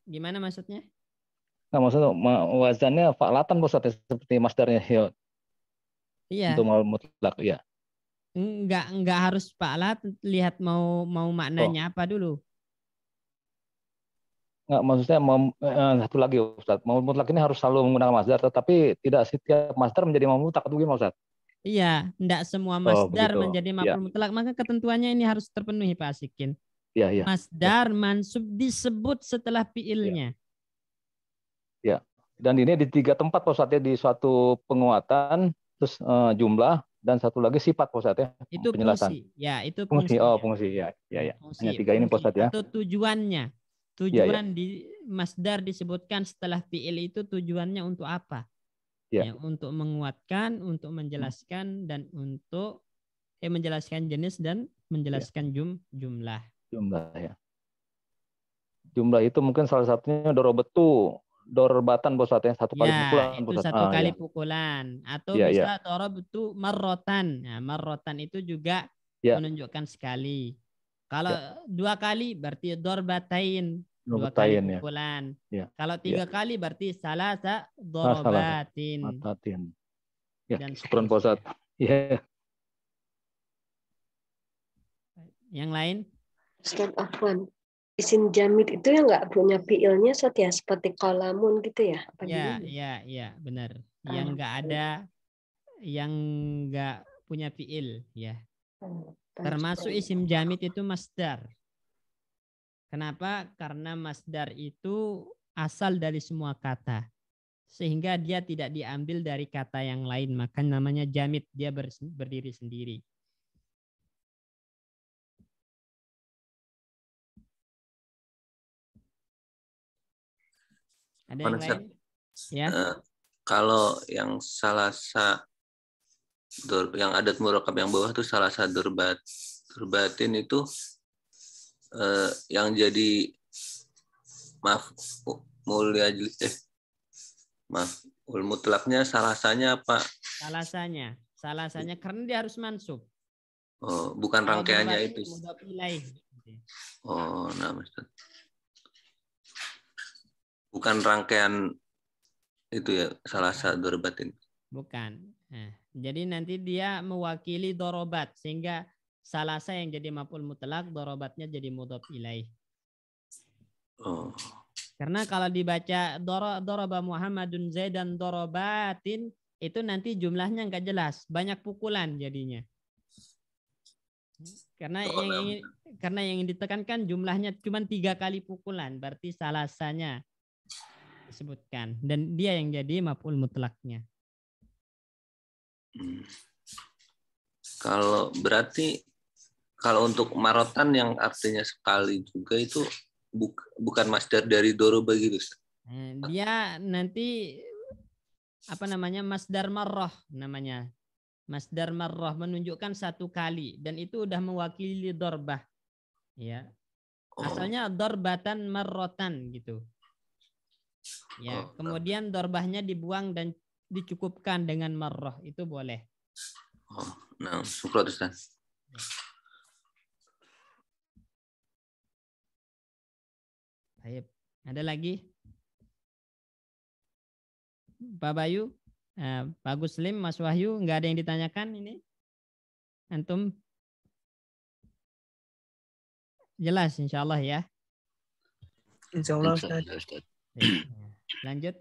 Speaker 1: Gimana maksudnya?
Speaker 4: Nah, maksudnya wazannya fa'latan Pak Ustadz ya, seperti masdarnya ya.
Speaker 1: Iya.
Speaker 4: Untuk maf'ul mutlak ya.
Speaker 1: Enggak harus fa'lat, lihat mau maknanya apa dulu.
Speaker 4: Nggak, maksudnya satu lagi Ustaz. Maf'ul mutlak ini harus selalu menggunakan masdar, tetapi tidak setiap masdar menjadi maf'ul mutlak itu gimana Ustaz?
Speaker 1: Iya, enggak semua
Speaker 4: Oh,
Speaker 1: masdar
Speaker 4: begitu.
Speaker 1: menjadi maf'ul mutlak, maka ketentuannya ini harus terpenuhi Pak Asikin.
Speaker 4: Iya, iya.
Speaker 1: Masdar mansub disebut setelah fiilnya.
Speaker 4: Ya. Dan ini di 3 tempat Pak Ustaz ya, di suatu penguatan, terus jumlah, dan satu lagi sifat Pak Ustaz ya.
Speaker 1: Itu
Speaker 4: penjelasan.
Speaker 1: fungsi. Ya, itu
Speaker 4: Fungsi.
Speaker 1: fungsi.
Speaker 4: Oh, fungsi. Ya, ya, ya.
Speaker 1: Fungsi,
Speaker 4: Hanya 3 ini Pak Ustaz ya.
Speaker 1: Atau tujuannya. Tujuan di masdar disebutkan setelah fiil itu tujuannya untuk apa?
Speaker 4: Ya.
Speaker 1: Ya, untuk menguatkan, untuk menjelaskan, dan untuk menjelaskan jenis dan menjelaskan jumlah.
Speaker 4: Jumlah ya. Jumlah itu mungkin salah satunya dorobetu, dorbatan Pak Ustaz ya, 1 kali pukulan.
Speaker 1: Itu
Speaker 4: Ustaz.
Speaker 1: 1 kali pukulan. Atau
Speaker 4: Ya,
Speaker 1: bisa dorobetu marrotan. Nah, marrotan itu juga menunjukkan sekali. Kalau 2 kali berarti dorbatain. 2 kali pukulan.
Speaker 4: Ya.
Speaker 1: Kalau 3 kali berarti salasa dorobatin.
Speaker 4: Ya,
Speaker 1: dan
Speaker 4: syukran Pak Ustaz. Ya.
Speaker 1: Yang lain?
Speaker 5: Ustaz Afwan, isim jamid itu yang nggak punya fiilnya Ustaz ya, seperti kolamun gitu ya?
Speaker 1: Iya, benar. Yang nggak ada, yang nggak punya fiil, ya. Termasuk isim jamid itu masdar. Kenapa? Karena masdar itu asal dari semua kata. Sehingga dia tidak diambil dari kata yang lain. Maka namanya jamid. Dia berdiri sendiri. Ada yang lain? Ya.
Speaker 6: Kalau yang yang adat murakab yang bawah itu salasa durbatin itu yang jadi maf'ul mutlaknya salasanya apa?
Speaker 1: Salasanya karena dia harus mansub.
Speaker 6: Oh, bukan
Speaker 1: Kalau
Speaker 6: rangkaiannya
Speaker 1: durbatin
Speaker 6: itu.
Speaker 1: mudhaf ilaih.
Speaker 6: Oh, nah Ustaz. Bukan rangkaian itu ya, salasa durbatin.
Speaker 1: Bukan. Nah, jadi nanti dia mewakili dorobat sehingga salasa yang jadi maf'ul mutlak, dorobatnya jadi mudhaf ilaih.
Speaker 6: Oh.
Speaker 1: Karena kalau dibaca doroba Muhammadun Zaidan dorobatin itu nanti jumlahnya nggak jelas, banyak pukulan jadinya. Karena yang ditekankan jumlahnya cuma 3 kali pukulan, berarti salasanya disebutkan dan dia yang jadi maf'ul mutlaknya.
Speaker 6: Kalau untuk marotan yang artinya sekali juga itu bukan masdar dari doroba gitu.
Speaker 1: Dia nanti masdar marrah namanya. Masdar marrah menunjukkan 1 kali dan itu udah mewakili dorbah. Ya. Asalnya dorbatan marrotan gitu. Ya, kemudian dorbahnya dibuang dan dicukupkan dengan marrah, itu boleh.
Speaker 6: Nah, syukur Ustaz.
Speaker 1: Baik. Ada lagi? Pak Bayu, Pak Guslim, Mas Wahyu, nggak ada yang ditanyakan ini? Antum? Jelas insya Allah ya?
Speaker 7: Insya Allah Ustaz.
Speaker 1: Lanjut.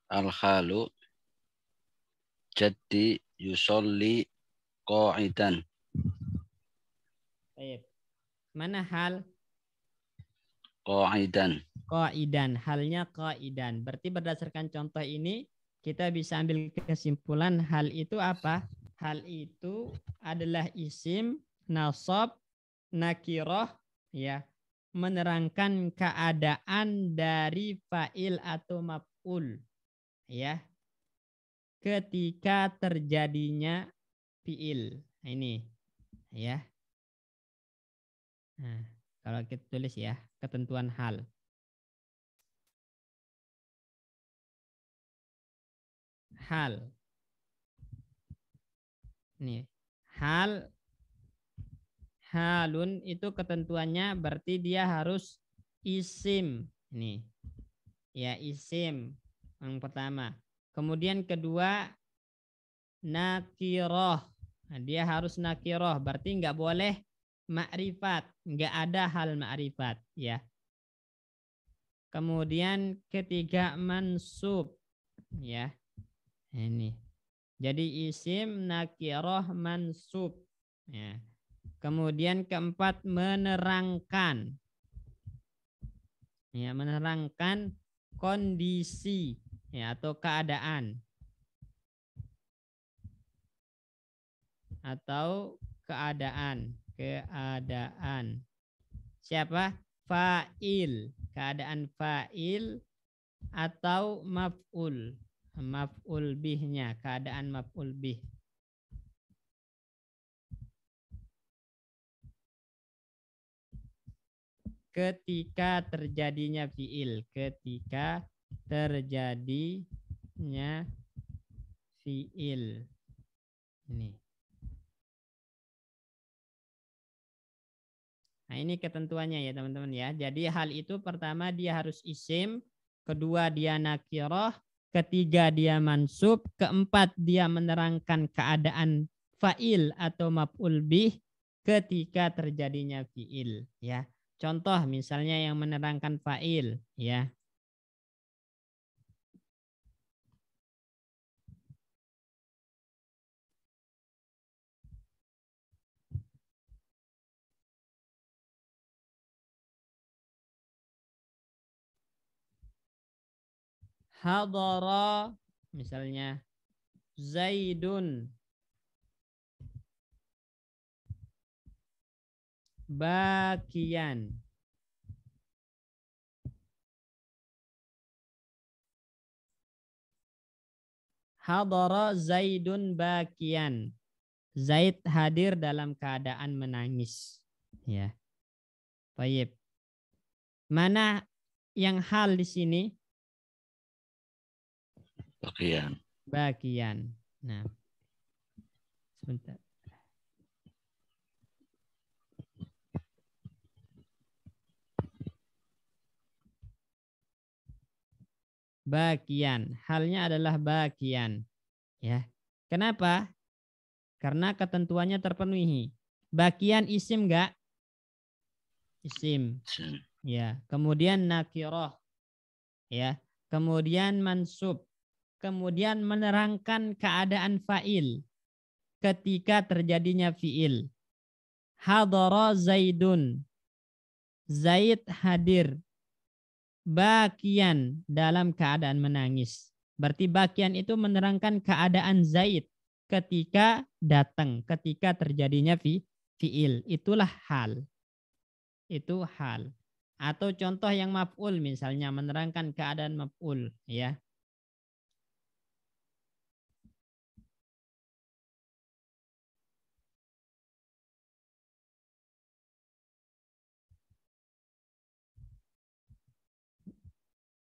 Speaker 2: Al-halu jadi yusolli qa'idan.
Speaker 1: Baik. Mana hal?
Speaker 2: Qa'idan.
Speaker 1: Qa'idan, halnya qa'idan. Berarti berdasarkan contoh ini kita bisa ambil kesimpulan hal itu apa? Hal itu adalah isim, nasab, nakirah, ya, menerangkan keadaan dari fa'il atau maf'ul, ya, ketika terjadinya fi'il. Nah, ini, ya. Nah, kalau kita tulis ya, ketentuan hal. Hal. Nih, halun itu ketentuannya berarti dia harus isim. Nih. Ya, isim yang pertama. Kemudian kedua nakiroh. Nah, dia harus nakiroh, berarti nggak boleh ma'rifat, nggak ada hal ma'rifat, ya. Kemudian ketiga mansub, ya. Ini. Jadi isim, nakiroh, mansub. Ya. Kemudian keempat menerangkan. Ya, menerangkan kondisi ya atau keadaan. Atau keadaan. Siapa? Fa'il. Keadaan fa'il atau maf'ul. Maf'ul bihnya, keadaan maf'ul bih. Ketika terjadinya fi'il, ketika terjadinya fi'il. Ini. Nah, ini ketentuannya ya teman-teman ya. Jadi hal itu pertama dia harus isim, kedua dia nakirah, ketiga dia mansub, keempat dia menerangkan keadaan fa'il atau maf'ul bih ketika terjadinya fi'il, ya. Contoh misalnya yang menerangkan fa'il, ya. Hadara misalnya Zaidun bakian. Hadara Zaidun bakian. Zaid hadir dalam keadaan menangis. Ya. Baik. Mana yang hal di sini?
Speaker 2: Bagian.
Speaker 1: Bagian. Nah. Sebentar. Bagian. Halnya adalah bagian. Ya. Kenapa? Karena ketentuannya terpenuhi. Bagian isim enggak? Isim. Ya. Kemudian nakiroh. Ya. Kemudian mansub. Kemudian menerangkan keadaan fa'il ketika terjadinya fi'il. Hadara Zaidun. Zaid hadir. Bakian dalam keadaan menangis. Berarti bakian itu menerangkan keadaan Zaid ketika datang, ketika terjadinya fi'il. Itulah hal. Itu hal. Atau contoh yang maf'ul misalnya menerangkan keadaan maf'ul. Ya.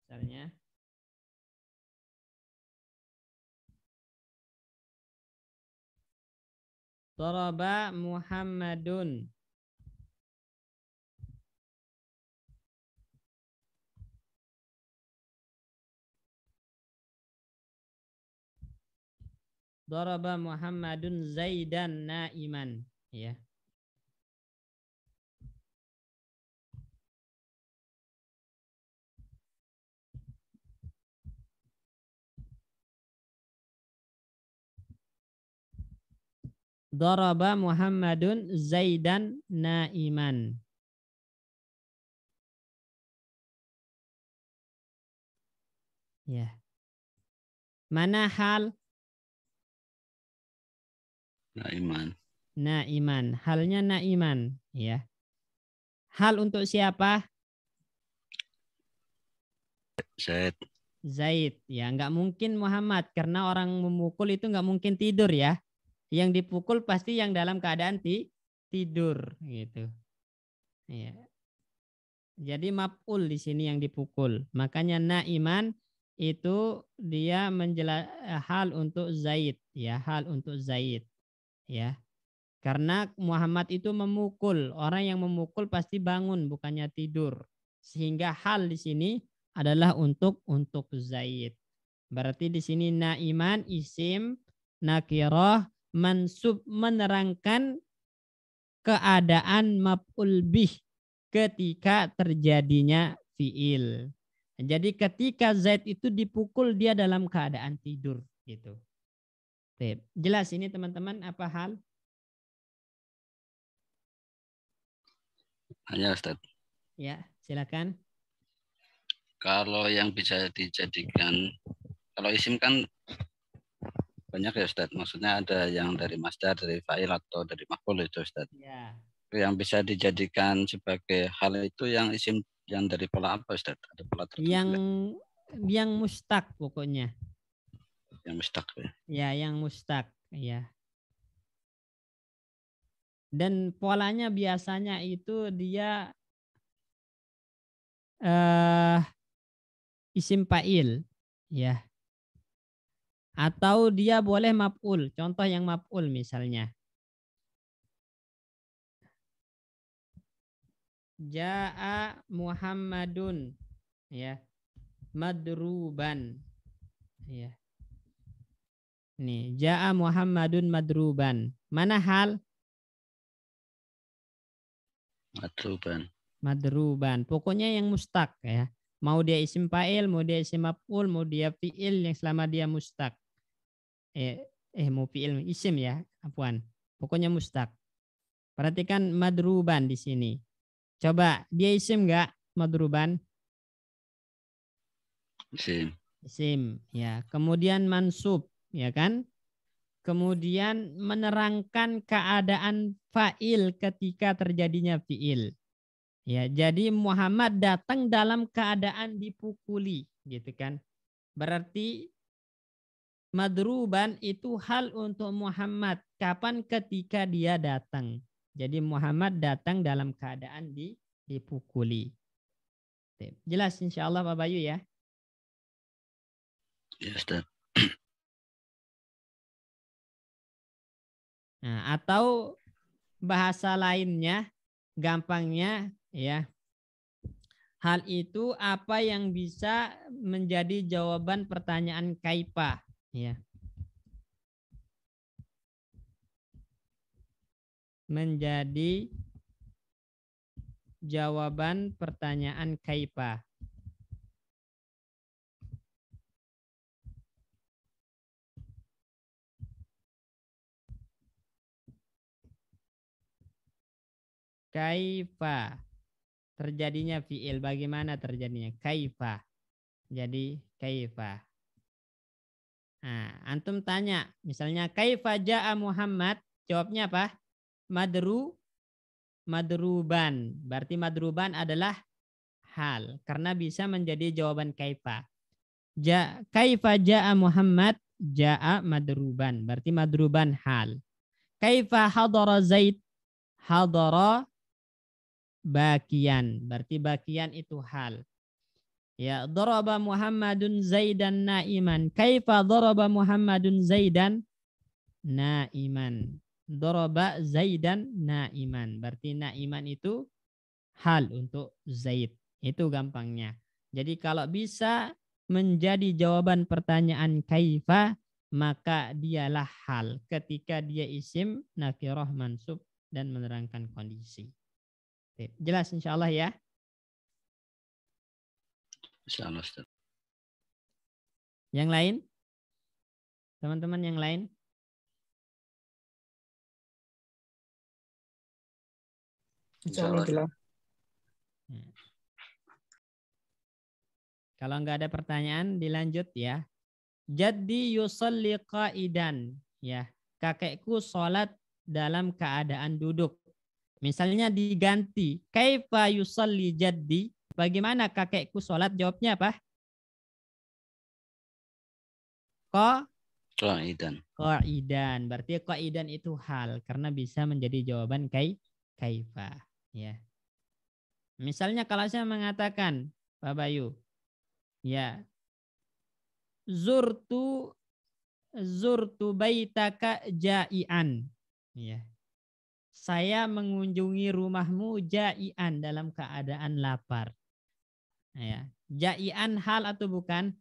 Speaker 1: Misalnya Daraba Muhammadun. Daraba Muhammadun Zaidan naiman. Ya. Daraba Muhammadun Zaidan naiman. Ya. Mana hal?
Speaker 2: Naiman.
Speaker 1: Naiman. Halnya naiman. Ya. Hal untuk siapa?
Speaker 2: Zaid.
Speaker 1: Zaid. Ya, nggak mungkin Muhammad karena orang memukul itu nggak mungkin tidur ya. Yang dipukul pasti yang dalam keadaan tidur gitu. Ya. Jadi maf'ul di sini yang dipukul. Makanya naiman itu dia hal untuk Zaid, ya, hal untuk Zaid, ya. Karena Muhammad itu memukul, orang yang memukul pasti bangun bukannya tidur. Sehingga hal di sini adalah untuk Zaid. Berarti di sini naiman isim nakirah mansub menerangkan keadaan maf'ul bih ketika terjadinya fi'il. Jadi ketika Zaid itu dipukul dia dalam keadaan tidur gitu. Jelas ini teman-teman apa hal?
Speaker 2: Hanya Ustaz.
Speaker 1: Ya, silakan.
Speaker 2: Kalau yang bisa dijadikan, kalau isim kan banyak ya Ustaz. Maksudnya ada yang dari masdar, dari fa'il atau dari maf'ul itu Ustaz.
Speaker 1: Ya.
Speaker 2: Yang bisa dijadikan sebagai hal itu yang isim yang dari pola apa Ustaz? Ada pola tertentu?
Speaker 1: Yang mustaq pokoknya.
Speaker 2: Yang mustaq ya.
Speaker 1: Ya, yang mustaq, ya. Dan polanya biasanya itu dia isim fa'il, ya. Atau dia boleh maf'ul. Contoh yang maf'ul misalnya. Ja'a Muhammadun, ya. Madruban. Ya. Nih, ja'a Muhammadun madruban. Mana hal?
Speaker 2: Madruban.
Speaker 1: Madruban. Pokoknya yang mustaq ya. Mau dia isim fa'il, mau dia isim maf'ul, mau dia fi'il yang selama dia mustaq. Mau fi'il isim ya, apuan. Pokoknya mustaq. Perhatikan madruban di sini. Coba dia isim enggak madruban?
Speaker 2: Isim.
Speaker 1: Isim, ya. Kemudian mansub, ya kan? Kemudian menerangkan keadaan fa'il ketika terjadinya fi'il. Ya, jadi Muhammad datang dalam keadaan dipukuli, gitu kan? Berarti madruban itu hal untuk Muhammad. Kapan? Ketika dia datang. Jadi Muhammad datang dalam keadaan dipukuli. Jelas insya Allah Pak Bayu ya?
Speaker 2: Ya, Ustaz.
Speaker 1: Nah, atau bahasa lainnya, gampangnya ya, hal itu apa yang bisa menjadi jawaban pertanyaan kaifa, ya. Menjadi jawaban pertanyaan kaifa. Kaifa. Terjadinya fi'il, bagaimana terjadinya? Kaifa. Jadi kaifa. Nah, antum tanya, misalnya kaifa ja'a Muhammad, jawabnya apa? Madruban. Berarti madruban adalah hal karena bisa menjadi jawaban kaifa. Kaifa ja'a Muhammad, ja'a madruban. Berarti madruban hal. Kaifa hadara Zaid, hadara bakian. Berarti bakian itu hal. Ya, daraba Muhammadun Zaidan naiman. Kaifa daraba Muhammadun Zaidan naiman. Daraba Zaidan naiman. Berarti naiman itu hal untuk Zaid. Itu gampangnya. Jadi kalau bisa menjadi jawaban pertanyaan kaifa, maka dialah hal ketika dia isim nakirah mansub dan menerangkan kondisi. Jelas insya Allah ya?
Speaker 2: Insya Allah, Ustaz.
Speaker 1: Yang lain? Teman-teman yang lain?
Speaker 7: Insya Allah jelas.
Speaker 1: Kalau nggak ada pertanyaan, dilanjut ya. Jaddi yusalli qaidan. Ya, kakekku sholat dalam keadaan duduk. Misalnya diganti, kaifa yusalli jaddi? Bagaimana kakekku sholat? Jawabnya apa?
Speaker 2: Qaidan.
Speaker 1: Qaidan. Berarti qaidan itu hal karena bisa menjadi jawaban kaifa. Ya. Misalnya kalau saya mengatakan, Pak Bayu, ya, zurtu baitaka jai'an. Ya. Saya mengunjungi rumahmu jai'an dalam keadaan lapar. Ya. Jai'an hal atau bukan?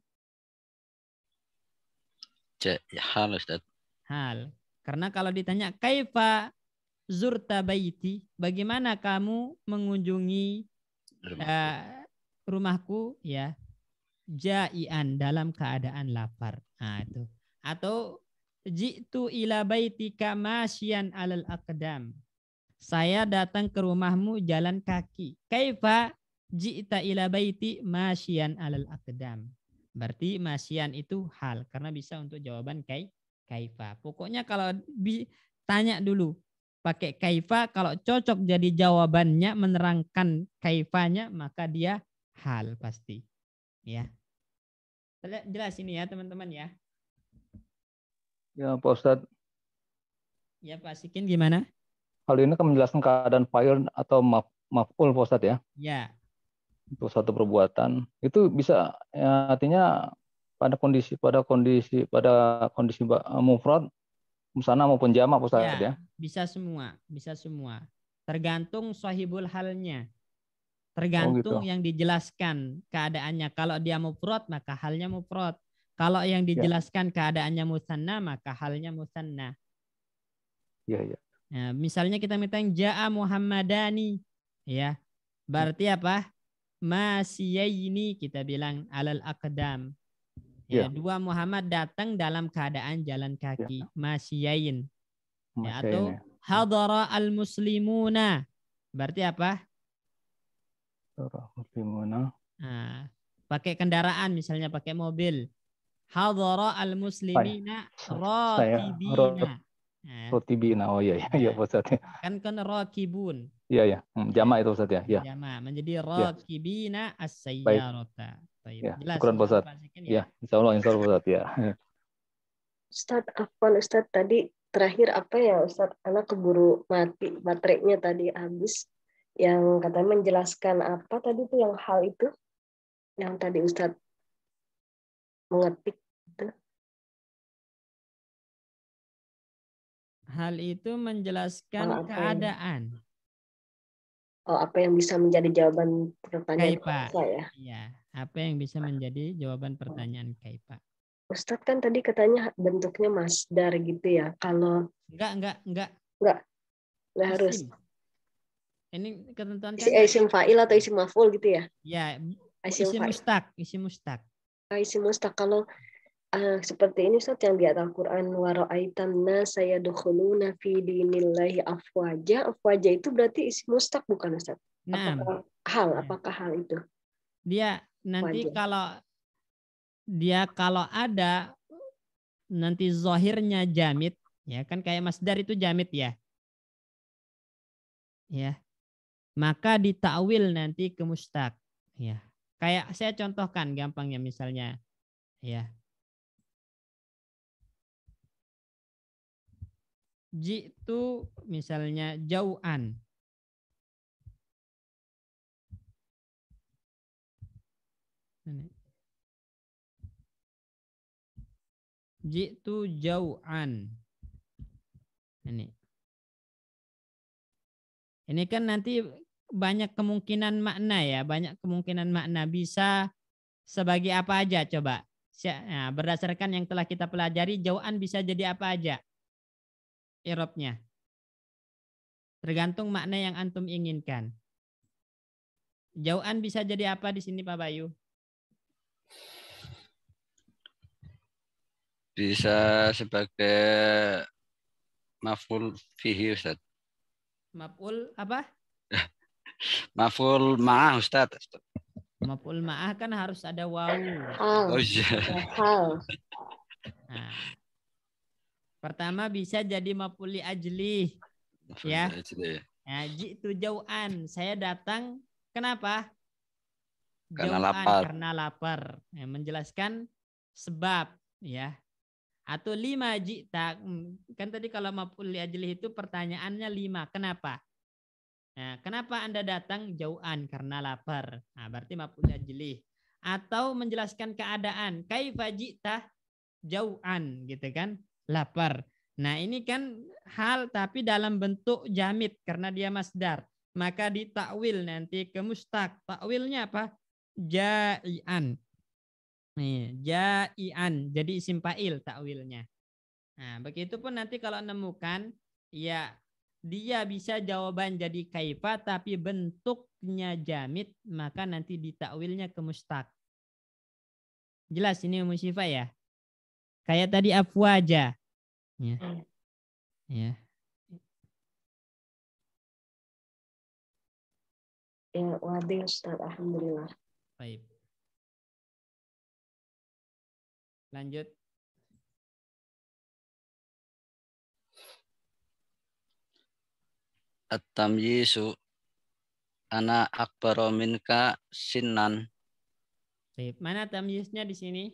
Speaker 2: Hal, Ustaz.
Speaker 1: Hal. Karena kalau ditanya kaifa zurta baiti, bagaimana kamu mengunjungi rumahku, ya, jai'an dalam keadaan lapar. Nah, itu. Atau ji'tu ila baitika masyian alal aqdam. Saya datang ke rumahmu jalan kaki. Kaifa ji'ta ila baiti masyian alal aqdam. Berarti masyian itu hal karena bisa untuk jawaban kaifa. Pokoknya kalau tanya dulu pakai kaifa, kalau cocok jadi jawabannya menerangkan kaifanya, maka dia hal pasti. Ya. Jelas ini ya teman-teman ya.
Speaker 4: Ya Pak Ustadz.
Speaker 1: Ya Pak Sikin gimana?
Speaker 4: Hal ini kan menjelaskan keadaan fa'il atau maf'ul Pak Ustadz ya.
Speaker 1: Ya.
Speaker 4: Untuk satu perbuatan itu bisa ya, artinya pada kondisi mufrad, musanna maupun jamak Pak Ustadz ya.
Speaker 1: Bisa semua. Tergantung sahibul halnya. Tergantung yang dijelaskan keadaannya. Kalau dia mufrad maka halnya mufrad. Kalau yang dijelaskan keadaannya musanna maka halnya musanna.
Speaker 4: Iya.
Speaker 1: Nah, misalnya kita minta ja'a Muhammadani, ya. Berarti apa? Masyaini kita bilang alal aqdam. Ya, dua Muhammad datang dalam keadaan jalan kaki. Masyain. Ya, atau hadara al-muslimuna. Berarti apa?
Speaker 4: Muslimuna.
Speaker 1: Nah, pakai kendaraan misalnya pakai mobil. Hadhara al-muslimina
Speaker 4: Saya
Speaker 1: rakibina. Nah,
Speaker 4: rotibina. Oh iya iya Pak Ustadz.
Speaker 1: kan rakibun.
Speaker 4: Iya ya. Jamak itu Ustadz ya. Iya.
Speaker 1: Jama menjadi
Speaker 4: Ya.
Speaker 1: rakibina
Speaker 4: Baik.
Speaker 1: as-sayyarata. Baik.
Speaker 4: Ya.
Speaker 1: Jelas
Speaker 4: Syukran Pak Ustadz.
Speaker 1: ya.
Speaker 4: Ya. Insya Allah Pak Ustadz ya.
Speaker 5: Ustadz, afwan Ustadz, tadi terakhir apa ya Ustadz? Anak keburu mati, baterainya tadi habis. Yang katanya menjelaskan apa tadi tuh yang hal itu? Yang tadi Ustadz mengetik. Gitu.
Speaker 1: Hal itu menjelaskan
Speaker 5: Apa
Speaker 1: keadaan.
Speaker 5: Apa yang bisa menjadi jawaban pertanyaan
Speaker 1: Kaifa.
Speaker 5: saya?
Speaker 1: Ya, apa yang bisa menjadi jawaban pertanyaan kaifa?
Speaker 5: Ustadz kan tadi katanya bentuknya masdar gitu ya. Kalau
Speaker 1: enggak
Speaker 5: harus.
Speaker 1: Isim. Ini ketentuan kan
Speaker 5: Isim fa'il atau isim maf'ul gitu ya?
Speaker 1: Ya,
Speaker 5: Isim
Speaker 1: mustaq.
Speaker 5: Isim mustaq. Kalau seperti ini Ustaz yang di Al-Qur'an wa ra'aitan nasa yadkhuluna fi dinillahi afwaja. Afwaja itu berarti isim mustaq bukan Ustaz?
Speaker 1: Nah,
Speaker 5: apakah hal itu?
Speaker 1: Dia nanti kalau ada nanti zahirnya jamid ya kan kayak masdar itu jamid ya. Ya. Maka ditakwil nanti ke mustaq ya. Kayak saya contohkan gampangnya misalnya ya. Jitu misalnya jau'an. Jitu jau'an. Ini kan nanti banyak kemungkinan makna ya, banyak kemungkinan makna bisa sebagai apa aja coba. Nah, berdasarkan yang telah kita pelajari, jau'an bisa jadi apa aja i'rabnya. Tergantung makna yang antum inginkan. Jau'an bisa jadi apa di sini Pak Bayu?
Speaker 2: Bisa sebagai maf'ul fihi Ustaz.
Speaker 1: Maf'ul apa?
Speaker 2: Maf'ul ma'ah Ustaz.
Speaker 1: Maf'ul ma'ah kan harus ada wawu.
Speaker 2: Oh iya.
Speaker 1: Nah, pertama bisa jadi maf'ul li ajli. Ya. Ya, jitu jau'an. Saya datang kenapa?
Speaker 2: Karena
Speaker 1: Jau'an,
Speaker 2: lapar.
Speaker 1: karena lapar. Ya, menjelaskan sebab ya. Atau 5 jita. Kan tadi kalau maf'ul li ajli itu pertanyaannya 5. Kenapa? Nah, kenapa Anda datang jau'an? Karena lapar. Nah, berarti maf'ul li ajli. Atau menjelaskan keadaan. Kaifa jita jau'an gitu kan? Lapar. Nah, ini kan hal tapi dalam bentuk jamid karena dia masdar. Maka ditakwil nanti ke mustaq. Takwilnya apa? Ja'ian. Nih, ja'ian. Jadi isim fa'il takwilnya. Nah, begitupun nanti kalau nemukan ya dia bisa jawaban jadi kaifa tapi bentuknya jamid, maka nanti ditakwilnya ke mustaq. Jelas ini Ummu Syifa ya? Kayak tadi afwaja. Ya. Ya.
Speaker 5: Ya, wadih Ustaz, alhamdulillah.
Speaker 1: Baik. Lanjut.
Speaker 2: At-tamyizu ana akbaru minka sinan.
Speaker 1: Baik. Mana tamyiznya di sini?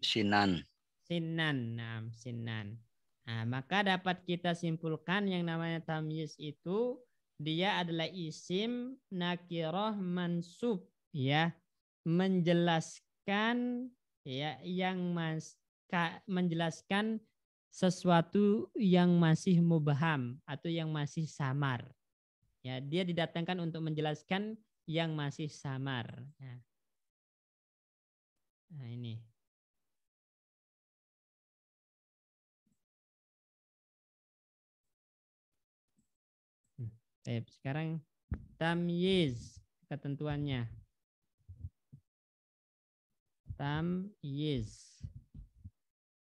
Speaker 2: Sinan.
Speaker 1: Sinan. Nah, sinan. Nah, maka dapat kita simpulkan yang namanya tamyiz itu dia adalah isim nakirah mansub ya, menjelaskan ya menjelaskan sesuatu yang masih mubham atau yang masih samar. Ya, dia didatangkan untuk menjelaskan yang masih samar. Nah, ini. Sekarang tamyiz ketentuannya. Tamyiz.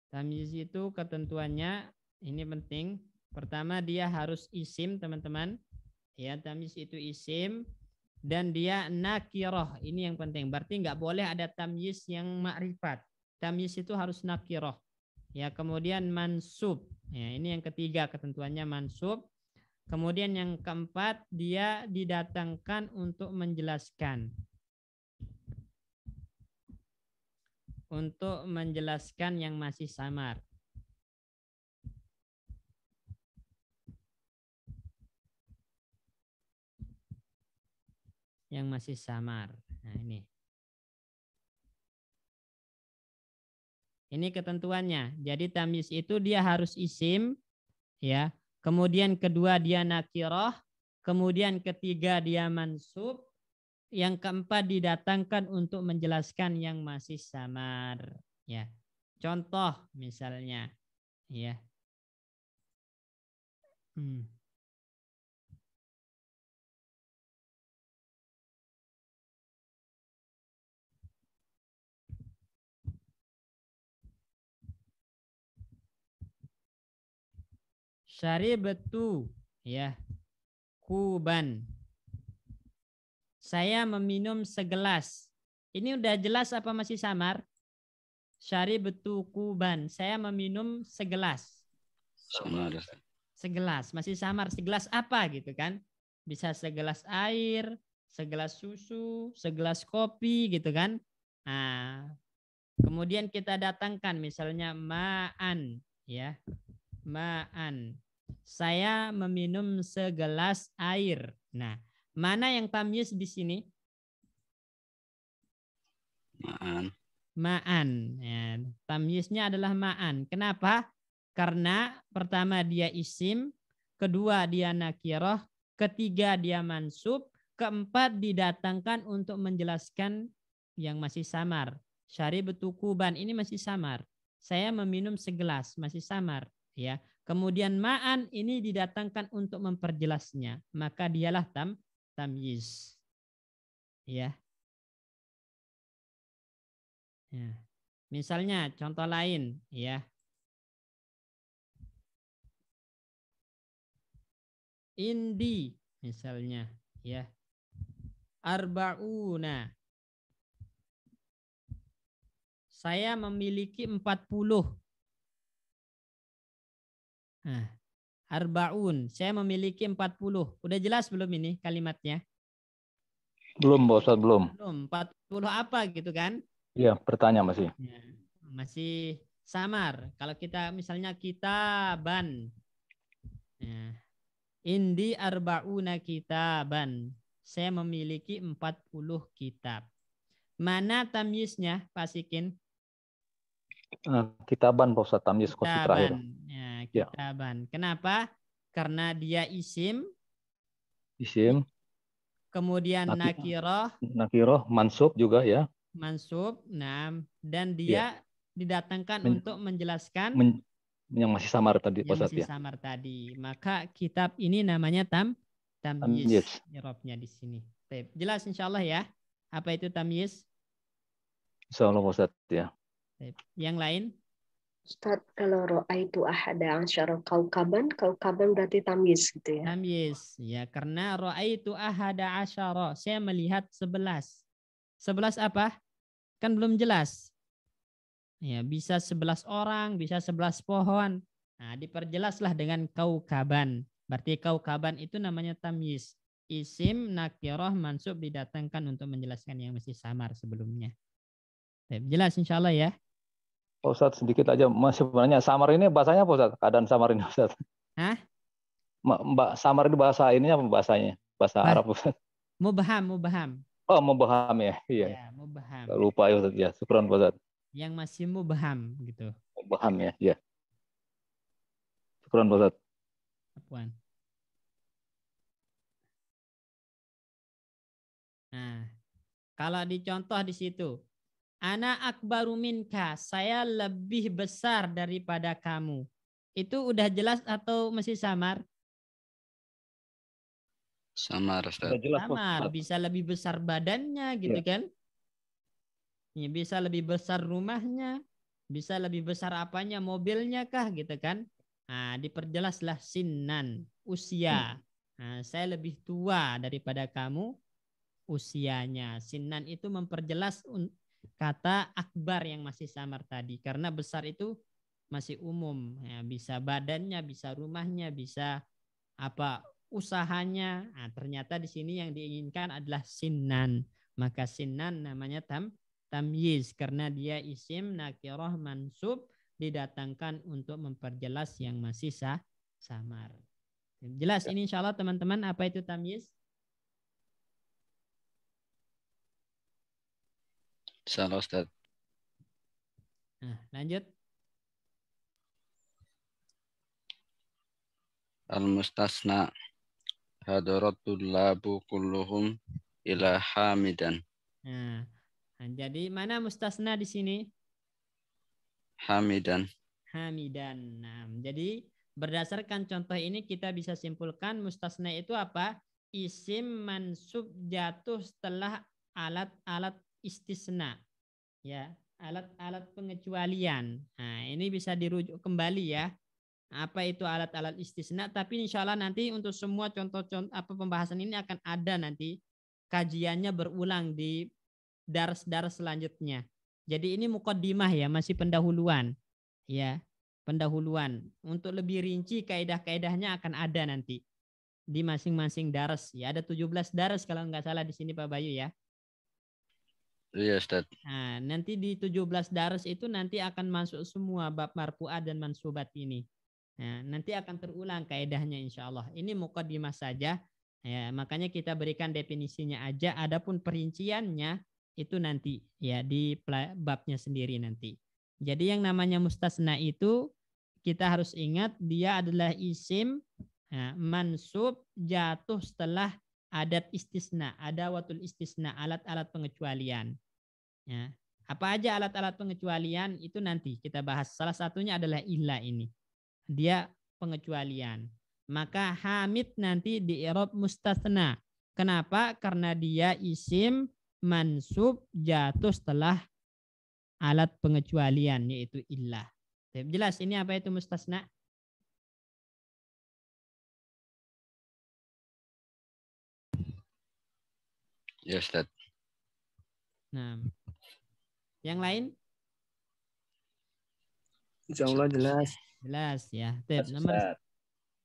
Speaker 1: Tamyiz itu ketentuannya ini penting. Pertama dia harus isim teman-teman. Ya, tamyiz itu isim. dan dia nakirah. Ini yang penting. Berarti nggak boleh ada tamyiz yang ma'rifat. Tamyiz itu harus nakirah. Ya, kemudian mansub. Ya, ini yang ketiga ketentuannya mansub. Kemudian yang keempat, dia didatangkan untuk menjelaskan. Untuk menjelaskan yang masih samar. Yang masih samar. Nah, ini. Ini ketentuannya. Jadi tamyiz itu dia harus isim, ya. Kemudian kedua dia nakirah, kemudian ketiga dia mansub, yang keempat didatangkan untuk menjelaskan yang masih samar, ya. Contoh misalnya, ya. Syaribtu, ya, kuban. Saya meminum segelas. Ini udah jelas apa masih samar? Syaribtu kuban. Saya meminum segelas.
Speaker 2: Samar.
Speaker 1: Segelas, masih samar. Segelas apa gitu kan? Bisa segelas air, segelas susu, segelas kopi gitu kan? Nah, kemudian kita datangkan misalnya ma'an, ya. Ma'an. Saya meminum segelas air. Nah, mana yang tamyiz di sini?
Speaker 2: Ma'an.
Speaker 1: Ma'an. Ya, tamyiznya adalah ma'an. Kenapa? Karena pertama dia isim, kedua dia nakirah, ketiga dia mansub, keempat didatangkan untuk menjelaskan yang masih samar. Syaribtu kuban, ini masih samar. Saya meminum segelas, masih samar, ya. Kemudian ma'an ini didatangkan untuk memperjelasnya, maka dialah tamyiz. Ya. Ya. Misalnya contoh lain, ya. Indi misalnya, ya. Arba'una. Saya memiliki 40. Nah, arba'un, saya memiliki 40. Udah jelas belum ini kalimatnya?
Speaker 4: Belum, Pak Ustadz, belum.
Speaker 1: Belum, 40 apa gitu kan?
Speaker 4: Iya, bertanya masih.
Speaker 1: Ya, masih samar. Kalau kita misalnya kitaban. Ya. Indi arba'una kitaban. Saya memiliki 40 kitab. Mana tamyiznya, Pak Sikin?
Speaker 4: Kitaban, Pak Ustadz, tamyiz kosi terakhir.
Speaker 1: Ya, kitaban. Ya. Kenapa? Karena dia isim.
Speaker 4: Isim.
Speaker 1: Kemudian nakirah.
Speaker 4: Nakirah, mansub juga ya.
Speaker 1: Mansub, nah, dan dia didatangkan untuk menjelaskan
Speaker 4: yang masih samar tadi,
Speaker 1: yang masih samar tadi. Maka kitab ini namanya tamyiz. Irobnya di sini. Jelas insya Allah ya. Apa itu tamyiz?
Speaker 4: Insya Allah Ustaz ya.
Speaker 1: Yang lain?
Speaker 5: Ustaz, kalau ra'aitu ahada asyara kaukaban berarti tamyiz gitu ya?
Speaker 1: Tamyiz, ya, karena ra'aitu ahada asyara, saya melihat 11. 11 apa? Kan belum jelas. Ya, bisa 11 orang, bisa 11 pohon. Nah, diperjelaslah dengan kaukaban. Berarti kaukaban itu namanya tamyiz. Isim, nakirah, mansub didatangkan untuk menjelaskan yang mesti samar sebelumnya. Jelas insya Allah ya.
Speaker 4: Pak Ustadz sedikit aja, sebenarnya samar ini bahasanya apa Ustadz? Keadaan samar ini Ustadz?
Speaker 1: Hah?
Speaker 4: Mbak samar ini bahasa ininya apa bahasanya? Bahasa Arab Ustadz?
Speaker 1: Mubham.
Speaker 4: Oh, mubham ya. Iya.
Speaker 1: Ya, mubham.
Speaker 4: Lupa ya Ustadz ya. Syukran Pak Ustadz.
Speaker 1: Yang masih mubham gitu.
Speaker 4: Mubham ya, ya. Syukran Pak Ustadz.
Speaker 1: Apaan? Nah, kalau dicontoh di situ, ana akbaru minka, saya lebih besar daripada kamu. Itu udah jelas atau masih samar?
Speaker 2: Samar, Ustaz.
Speaker 1: Samar, bisa lebih besar badannya gitu kan? Ya, bisa lebih besar rumahnya, bisa lebih besar apanya, mobilnya kah gitu kan? Nah, diperjelaslah sinnan, usia. Nah, saya lebih tua daripada kamu. usianya. Sinan itu memperjelas kata akbar yang masih samar tadi, karena besar itu masih umum, ya, bisa badannya, bisa rumahnya, bisa apa usahanya. Nah, ternyata di sini yang diinginkan adalah sinan. Maka sinan namanya tamyiz karena dia isim nakirah mansub didatangkan untuk memperjelas yang masih samar. Jelas ini insya Allah teman-teman apa itu tamyiz?
Speaker 2: Salah Ustaz.
Speaker 1: Nah, lanjut.
Speaker 2: Al-mustasna hadaratul labu kulluhum ila hamidan.
Speaker 1: Nah, jadi mana mustasna di sini?
Speaker 2: Hamidan.
Speaker 1: Hamidan. Nah, jadi berdasarkan contoh ini kita bisa simpulkan mustasna itu apa? Isim mansub jatuh setelah alat-alat istisna. Ya, alat-alat pengecualian. Nah, ini bisa dirujuk kembali ya. Apa itu alat-alat istisna? Tapi insya Allah nanti untuk semua contoh-contoh apa pembahasan ini akan ada nanti kajiannya berulang di dars-dars selanjutnya. Jadi ini muqaddimah ya, masih pendahuluan. Ya, pendahuluan. Untuk lebih rinci kaidah-kaidahnya akan ada nanti di masing-masing dars. Ya, ada 17 dars kalau nggak salah di sini Pak Bayu ya.
Speaker 2: Iya Ustaz.
Speaker 1: Nah, nanti di 17 dars itu nanti akan masuk semua bab marfu'ah dan mansubat ini. Nah, nanti akan terulang kaidahnya insya Allah. Ini muqaddimah saja. Ya, makanya kita berikan definisinya aja. Adapun perinciannya itu nanti ya di babnya sendiri nanti. Jadi yang namanya mustasna itu kita harus ingat dia adalah isim mansub jatuh setelah adat istisna, adawatul istisna, alat-alat pengecualian. Ya. Apa aja alat-alat pengecualian itu nanti kita bahas. Salah satunya adalah ilah ini. Dia pengecualian. Maka hamid nanti di i'rab mustasna. Kenapa? Karena dia isim mansub jatuh setelah alat pengecualian yaitu illah. Jelas ini apa itu mustasna?
Speaker 2: Ya Ustaz.
Speaker 1: Nah, yang lain?
Speaker 7: Insya Allah jelas.
Speaker 1: Jelas ya.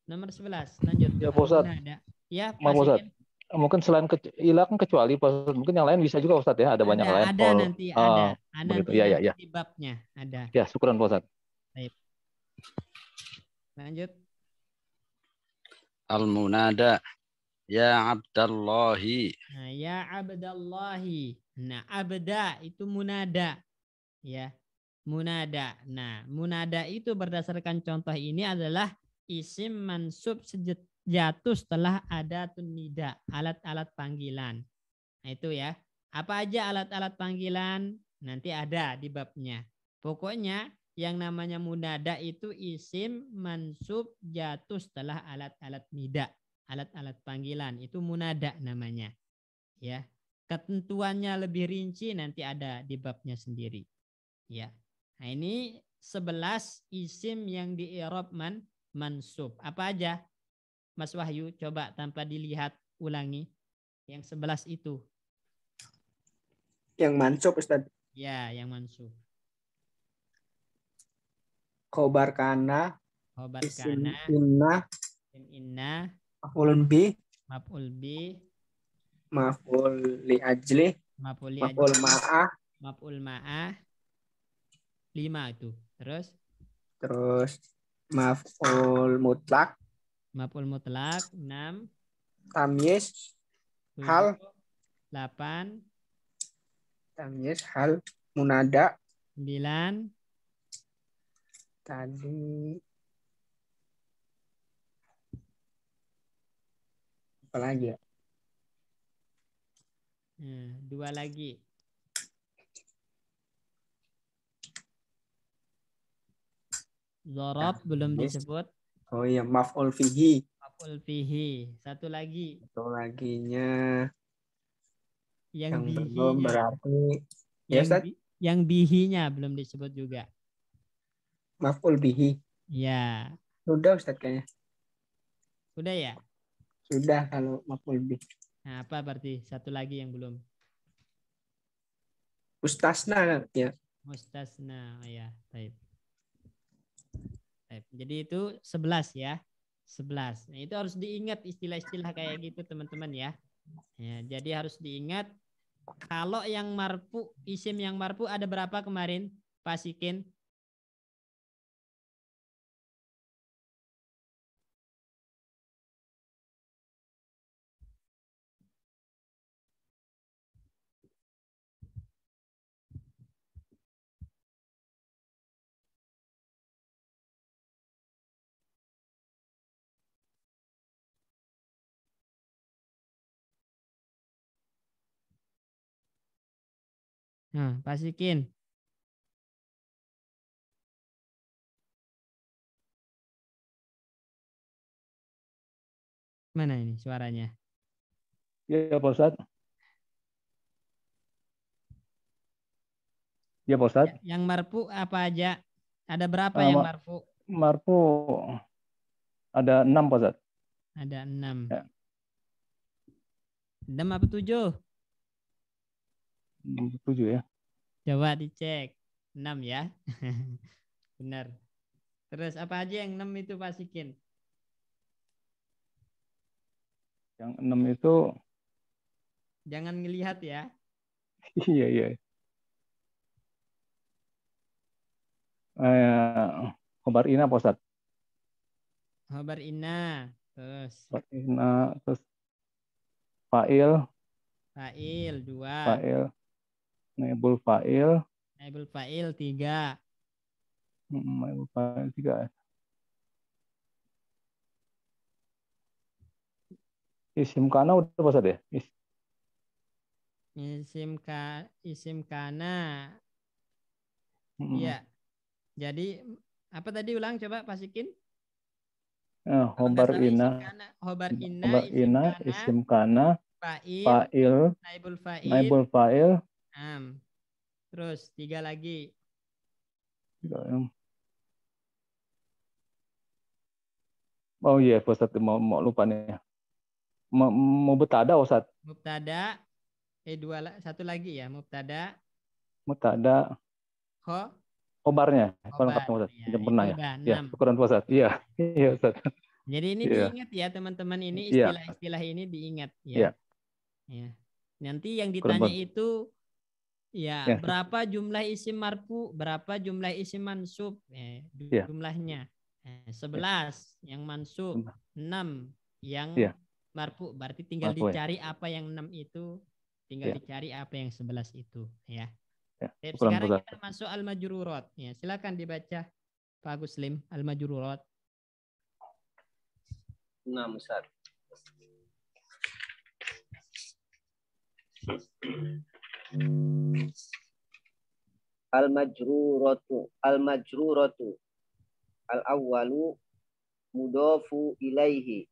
Speaker 1: Nomor 11. Lanjut.
Speaker 4: Ya Pak Ustaz.
Speaker 1: Ya,
Speaker 4: Pak Ustaz. Mungkin selain ilah kan kecuali Pak Ustaz. Mungkin yang lain bisa juga Ustaz ya. Ada banyak lain.
Speaker 1: Ada nanti ada.
Speaker 4: Begitu.
Speaker 1: Nanti
Speaker 4: Ya.
Speaker 1: Di babnya ada.
Speaker 4: Ya, syukran Pak Ustaz.
Speaker 1: Baik. Lanjut.
Speaker 2: Al-munada ya Abdallahi.
Speaker 1: Nah, ya Abdallahi. Nah, abda itu munada. Ya. Munada. Nah, munada itu berdasarkan contoh ini adalah isim mansub jatuh setelah adatun nida, alat-alat panggilan. Nah, itu ya. Apa aja alat-alat panggilan? Nanti ada di babnya. Pokoknya yang namanya munada itu isim mansub jatuh setelah alat-alat nida, alat-alat panggilan. Itu munada namanya. Ya. Ketentuannya lebih rinci nanti ada di babnya sendiri. Ya. Nah, ini 11 isim yang di i'rab mansub. Apa aja? Mas Wahyu, coba tanpa dilihat ulangi. Yang 11 itu.
Speaker 7: Yang mansub Ustaz.
Speaker 1: Ya, yang mansub.
Speaker 7: Khobar kana.
Speaker 1: Khobar
Speaker 7: Isim
Speaker 1: kana.
Speaker 7: inna.
Speaker 1: Isim inna.
Speaker 7: Maf'ulun bi.
Speaker 1: Maf'ul bi.
Speaker 7: Maf'ul li ajli.
Speaker 1: Maf'ul
Speaker 7: ma'ah.
Speaker 1: Maf'ul ma'ah. 5 itu. Terus
Speaker 7: maf'ul mutlak.
Speaker 1: Maf'ul mutlak 6.
Speaker 7: Tamyiz
Speaker 1: 7,
Speaker 7: hal
Speaker 1: 8.
Speaker 7: Tamyiz hal munada
Speaker 1: 9.
Speaker 7: Tadi apa lagi ya?
Speaker 1: 2 lagi. Dzarab belum disebut.
Speaker 7: Oh iya, maf'ul fihi.
Speaker 1: Maf'ul fihi. Satu lagi.
Speaker 7: Satu laginya yang belum
Speaker 1: bihinya.
Speaker 7: berarti ya Ustaz?
Speaker 1: Yang bihinya belum disebut juga.
Speaker 7: Maf'ul bihi.
Speaker 1: Ya.
Speaker 7: Sudah Ustaz kayaknya.
Speaker 1: Sudah ya?
Speaker 7: Sudah kalau maf'ul bihi.
Speaker 1: Nah, apa berarti satu lagi yang belum?
Speaker 7: Mustasna ya.
Speaker 1: Mustasna, ya. Baik. Jadi itu 11 ya. 11. Nah, itu harus diingat istilah-istilah kayak gitu teman-teman ya. Ya, jadi harus diingat kalau yang marfu, isim yang marfu ada berapa kemarin? Pasikin. Nah, pasikin. Mana ini suaranya?
Speaker 4: Ya Pak Ustadz. Ya Pak Ustadz.
Speaker 1: Yang marfu apa aja? Ada berapa yang marfu?
Speaker 4: Marfu ada 6 Pak Ustadz.
Speaker 1: Ada 6.
Speaker 4: Ya.
Speaker 1: 6 apa 7?
Speaker 4: 7 ya.
Speaker 1: Coba dicek. 6 ya. Benar. Terus apa aja yang 6 itu pasikin?
Speaker 4: Yang 6 itu
Speaker 1: jangan ngelihat ya.
Speaker 4: Iya, iya. Khobar ina Pak Ustadz.
Speaker 1: Khobar ina. Terus.
Speaker 4: Khobar ina, terus fa'il.
Speaker 1: Fa'il 2.
Speaker 4: Fa'il. Naibul fa'il.
Speaker 1: Naibul fa'il 3.
Speaker 4: Naibul fa'il 3. Isim kana udah Pak Ustadz ya?
Speaker 1: Isim kana. Iya. Jadi apa tadi ulang coba pasikin?
Speaker 4: Khobar ina.
Speaker 1: Khobar
Speaker 4: ina, isim kana. Fa'il. Naibul fa'il.
Speaker 1: Terus 3 lagi.
Speaker 4: Oh iya, Ustadz mau lupa nih. Mubtada Ustadz.
Speaker 1: Mubtada. 1 lagi ya, mubtada.
Speaker 4: Mubtada. Khobarnya.
Speaker 1: Khobar.
Speaker 4: Ya, pernah ya. Ya, syukuran Ustadz. Iya. Iya, Ustadz.
Speaker 1: Jadi ini diingat ya teman-teman, ini istilah-istilah ini diingat ya. Ya. Nanti yang ditanya itu ya, berapa jumlah isim marfu, berapa jumlah isim mansub, jumlahnya 11 yang mansub, 6 yang marfu, berarti tinggal dicari apa yang 6 itu, tinggal dicari apa yang 11 itu ya. Sekarang kita masuk al-majrurat ya, silakan dibaca Pak Agus Lim al-majrurat.
Speaker 3: 6 Ustaz. Al-majruratu al-awwalu mudhafu ilaihi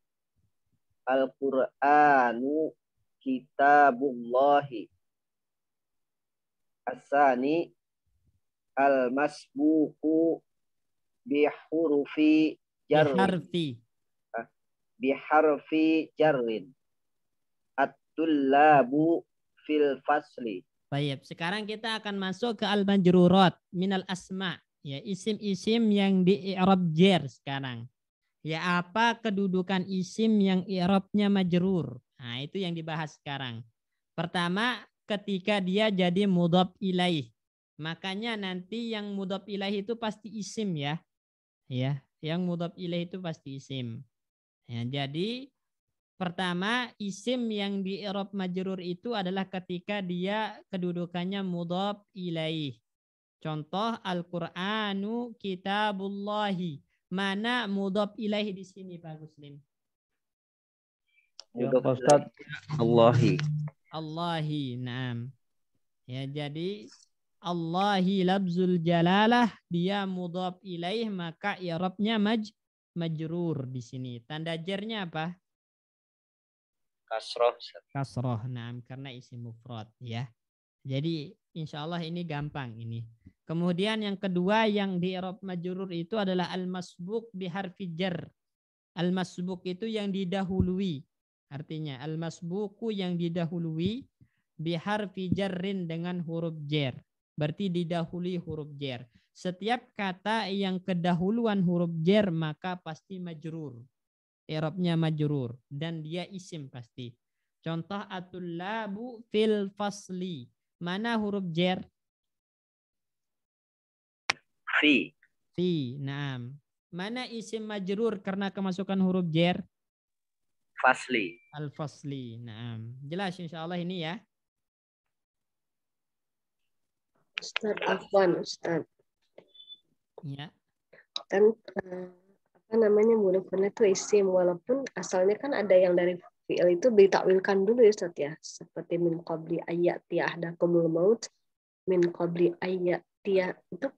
Speaker 3: al-Qur'anu kitabullahi as-sani al-masbuqu bihurufi jarri biharfi jarrin at-tullabu fil fasli.
Speaker 1: Baik, sekarang kita akan masuk ke al-majrurat minal asma, ya, isim-isim yang di i'rab jar sekarang. Ya, apa kedudukan isim yang i'rabnya majrur? Nah, itu yang dibahas sekarang. Pertama, ketika dia jadi mudhaf ilaih. Makanya nanti yang mudhaf ilaih itu pasti isim ya. Ya, yang mudhaf ilaih itu pasti isim. Ya, jadi pertama, isim yang di i'rab majrur itu adalah ketika dia kedudukannya mudhaf ilaih. Contoh Al-Qur'anu kitabullahi. Mana mudhaf ilaih di sini Pak Muslim?
Speaker 3: Mudhaf Ustaz. Allahi.
Speaker 1: Allahi, naam. Ya, jadi Allahi labzul jalalah, dia mudhaf ilaih, maka i'rabnya majrur di sini. Tanda jarnya apa?
Speaker 3: Kasroh.
Speaker 1: Kasroh, nah, karena isim mufrad ya. Jadi insya Allah ini gampang ini. Kemudian yang kedua yang di i'rab majrur itu adalah al-masbuq bi harfi jar. Al-masbuq itu yang didahului. Artinya al-masbuku yang didahului biharfi jarrin dengan huruf jar. Berarti didahului huruf jar. Setiap kata yang kedahuluan huruf jar maka pasti majrur. I'rabnya majrur dan dia isim pasti. Contoh at-tullabu fil fasli. Mana huruf jar?
Speaker 3: Fi.
Speaker 1: Fi. Naam. Mana isim majrur karena kemasukan huruf jar?
Speaker 3: Fasli.
Speaker 1: Al-fasli. Naam. Jelas insyaallah ini ya.
Speaker 5: Ustaz Afwan, Ustaz.
Speaker 1: Ya.
Speaker 5: Kan apa namanya mudhafnya itu isim walaupun asalnya kan ada yang dari fi'il itu ditakwilkan dulu ya Ustaz ya. Seperti min qabli ayyati ahdakumul maut, min qabli ayyati itu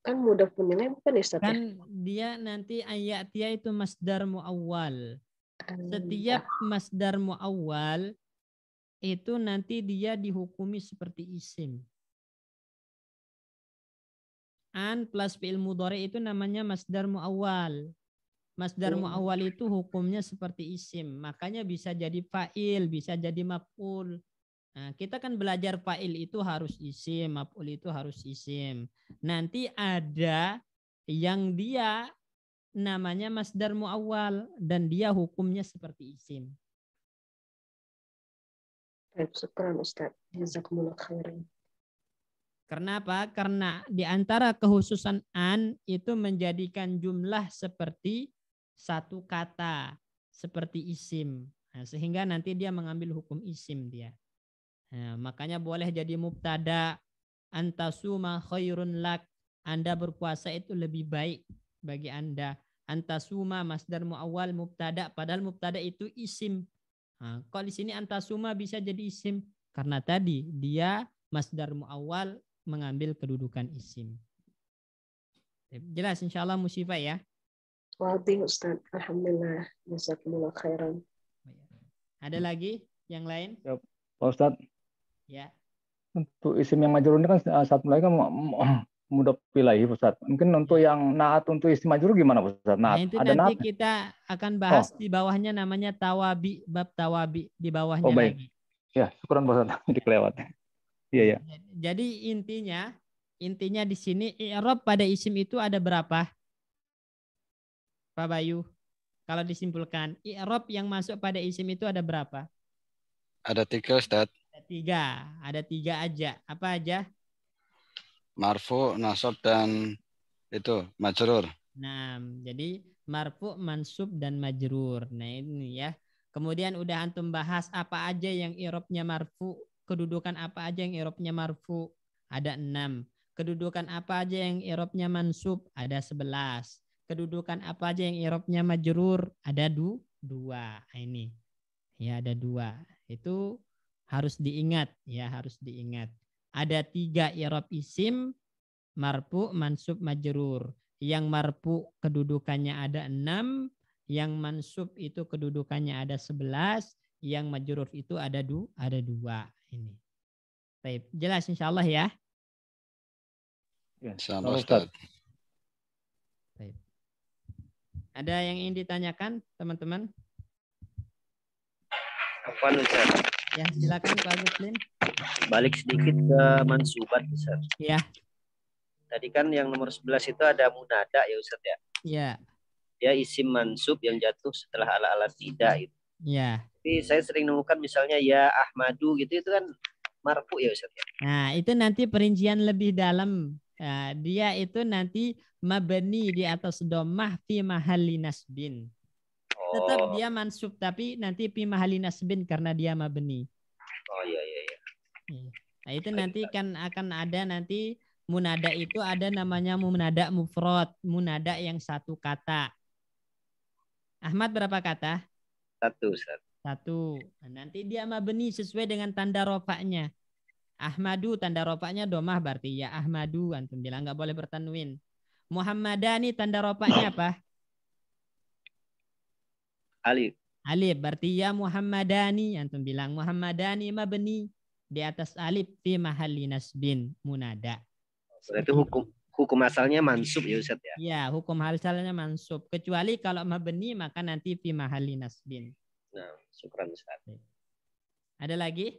Speaker 5: kan mudhafun ilaih bukan ya Ustaz ya?
Speaker 1: Kan dia nanti ayatia itu masdar muawwal. Setiap masdar muawwal itu nanti dia dihukumi seperti isim. An plus fi'il mudhari itu namanya masdar muawwal. Masdar muawwal itu hukumnya seperti isim. Makanya bisa jadi fa'il, bisa jadi maf'ul. Nah, kita kan belajar fa'il itu harus isim, maf'ul itu harus isim. Nanti ada yang dia namanya masdar muawwal dan dia hukumnya seperti isim.
Speaker 5: Baik, syukran Ustaz. Jazakumullah khairan.
Speaker 1: Kenapa? Karena di antara kekhususan an itu menjadikan jumlah seperti satu kata, seperti isim. Nah, sehingga nanti dia mengambil hukum isim dia. Nah, makanya boleh jadi mubtada, antasuma khairun lak. Anda berpuasa itu lebih baik bagi Anda. Antasuma masdar muawwal mubtada, padahal mubtada itu isim. Nah, kok di sini antasuma bisa jadi isim? Karena tadi dia masdar muawwal mengambil kedudukan isim. Jelas insyaallah Musyifa ya.
Speaker 5: Wadih Ustaz. Alhamdulillah. Jazakumullah khairan.
Speaker 1: Ada lagi yang lain?
Speaker 4: Ya, Pak Ustadz.
Speaker 1: Ya.
Speaker 4: Untuk isim yang majrur ini kan saat mulai kan mudah pilih Ustadz. Mungkin untuk yang naat untuk isim majrur gimana Ustadz?
Speaker 1: Nah,
Speaker 4: Naat.
Speaker 1: itu
Speaker 4: Ada
Speaker 1: nanti
Speaker 4: naat?
Speaker 1: kita akan bahas di bawahnya namanya tawabi, bab tawabi di bawahnya
Speaker 4: baik.
Speaker 1: lagi.
Speaker 4: Ya, syukuran Pak Ustadz. Jadi kelewat. Iya, ya.
Speaker 1: Jadi intinya di sini i'rab pada isim itu ada berapa? Pak Bayu, kalau disimpulkan i'rab yang masuk pada isim itu ada berapa?
Speaker 2: Ada 3 Ustaz.
Speaker 1: Ada tiga aja. Apa aja?
Speaker 2: Marfu, nasab dan itu majrur.
Speaker 1: Nah, jadi marfu, mansub dan majrur. Nah, ini ya. Kemudian udah antum bahas apa aja yang i'rabnya marfu, kedudukan apa aja yang i'rabnya marfu, ada 6. Kedudukan apa aja yang i'rabnya mansub, ada 11. Kedudukan apa aja yang i'rabnya majrur, ada 2. Nah, ini. Ya, ada 2. Itu harus diingat ya, harus diingat. Ada 3 i'rab isim, marfu, mansub, majrur. Yang marfu kedudukannya ada 6, yang mansub itu kedudukannya ada 11, yang majrur itu ada 2 ini. Baik, jelas insyaallah ya.
Speaker 2: Insyaallah Ustaz.
Speaker 1: Baik. Ada yang ingin ditanyakan teman-teman?
Speaker 3: Apa Ustaz?
Speaker 1: Ya, silakan Pak Muslim.
Speaker 3: Balik sedikit ke mansubat Ustaz.
Speaker 1: Ya.
Speaker 3: Tadi kan yang nomor 11 itu ada munada ya Ustaz ya?
Speaker 1: Ya.
Speaker 3: Dia isim mansub yang jatuh setelah ala-ala tidak itu.
Speaker 1: Ya.
Speaker 3: Tapi saya sering nemukan misalnya ya Ahmadu gitu itu kan marfu ya Ustaz ya?
Speaker 1: Nah, itu nanti perincian lebih dalam. Nah, dia itu nanti mabni di atas dhammah fi mahalli nasbin. Tetap dia mansub tapi nanti fi mahalli nasbin karena dia mabni.
Speaker 3: Oh iya.
Speaker 1: Nah, itu nanti kan akan ada nanti munada itu ada namanya munada mufrad, munada yang satu kata. Ahmad berapa kata?
Speaker 3: 1 Ustaz.
Speaker 1: 1. Nah, nanti dia mabni sesuai dengan tanda rofaknya. Ahmadu tanda rofaknya domah berarti ya Ahmadu, antum bilang nggak boleh bertanwin. Muhammadani tanda rofaknya apa?
Speaker 3: Alif.
Speaker 1: Alif berarti ya Muhammadani, antum bilang Muhammadani mabni di atas alif fi mahalli nasbin munada.
Speaker 3: Berarti hukum asalnya mansub ya Ustaz ya?
Speaker 1: Ya, hukum asalnya mansub. Kecuali kalau mabni maka nanti fi mahalli nasbin.
Speaker 3: Nah, syukran Ustaz.
Speaker 1: Ada lagi?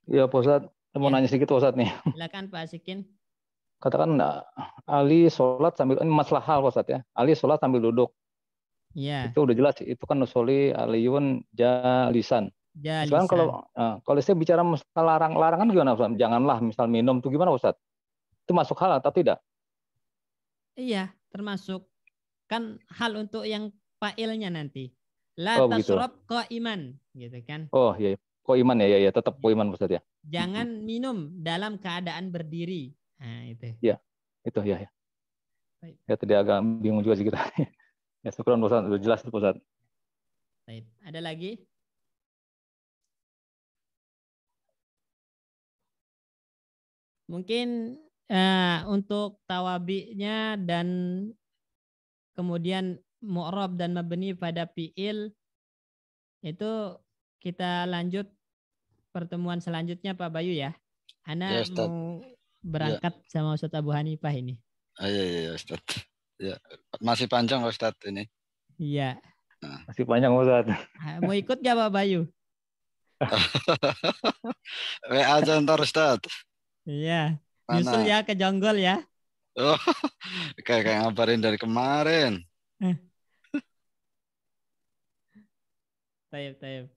Speaker 4: Iya, Pak Ustadz. Saya mau
Speaker 1: Ya.
Speaker 4: nanya sedikit, Pak Ustadz nih.
Speaker 1: Silakan Pak Asikin.
Speaker 4: Katakan Ali sholat sambil, ini masalah hal, Pak Ustadz ya. Ali sholat sambil duduk.
Speaker 1: Ya.
Speaker 4: Itu udah jelas. Itu kan nusoli aliyun jalisan. Sekarang kalau saya bicara masalah larangan gimana, Ustadz? Janganlah misal minum itu gimana, Ustadz? Itu masuk hal atau tidak?
Speaker 1: Iya, termasuk. Kan hal untuk yang fa'ilnya nanti. La
Speaker 4: begitu.
Speaker 1: tasrob qa'iman, gitu kan.
Speaker 4: Oh iya, iman ya, tetap iman Ustaz ya.
Speaker 1: Jangan minum dalam keadaan berdiri. Nah, itu.
Speaker 4: Iya, itu ya.
Speaker 1: Baik.
Speaker 4: Ya tadi agak bingung juga sih kita. Ya syukuran Ustaz, udah jelas Ustaz.
Speaker 1: Baik. Ada lagi? Mungkin untuk tawabi'nya dan kemudian mu'rab dan mabni pada fi'il itu kita lanjut pertemuan selanjutnya Pak Bayu ya. Ana
Speaker 2: Ya, Ustaz.
Speaker 1: mau berangkat sama Ustaz Abu Hanifah ini.
Speaker 2: Iya Ustaz. Ya, masih panjang Ustaz ini.
Speaker 1: Iya.
Speaker 4: Masih panjang Ustaz.
Speaker 1: Mau ikut gak Pak Bayu?
Speaker 2: WA aja ntar Ustaz.
Speaker 1: Iya. Nyusul ya ke Jonggol ya.
Speaker 2: Oh, kayak ngabarin dari kemarin.
Speaker 1: Taib.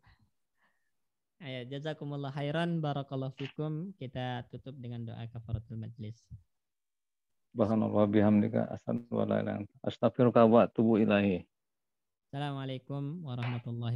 Speaker 1: Ayo, jazakumullah khairan, barakallahu fikum. Kita tutup dengan doa kafaratul majlis.
Speaker 4: Subhanallah bihamdika astaghfiruka wa atubu ilaihi.
Speaker 1: Assalamualaikum warahmatullahi wabarakatuh.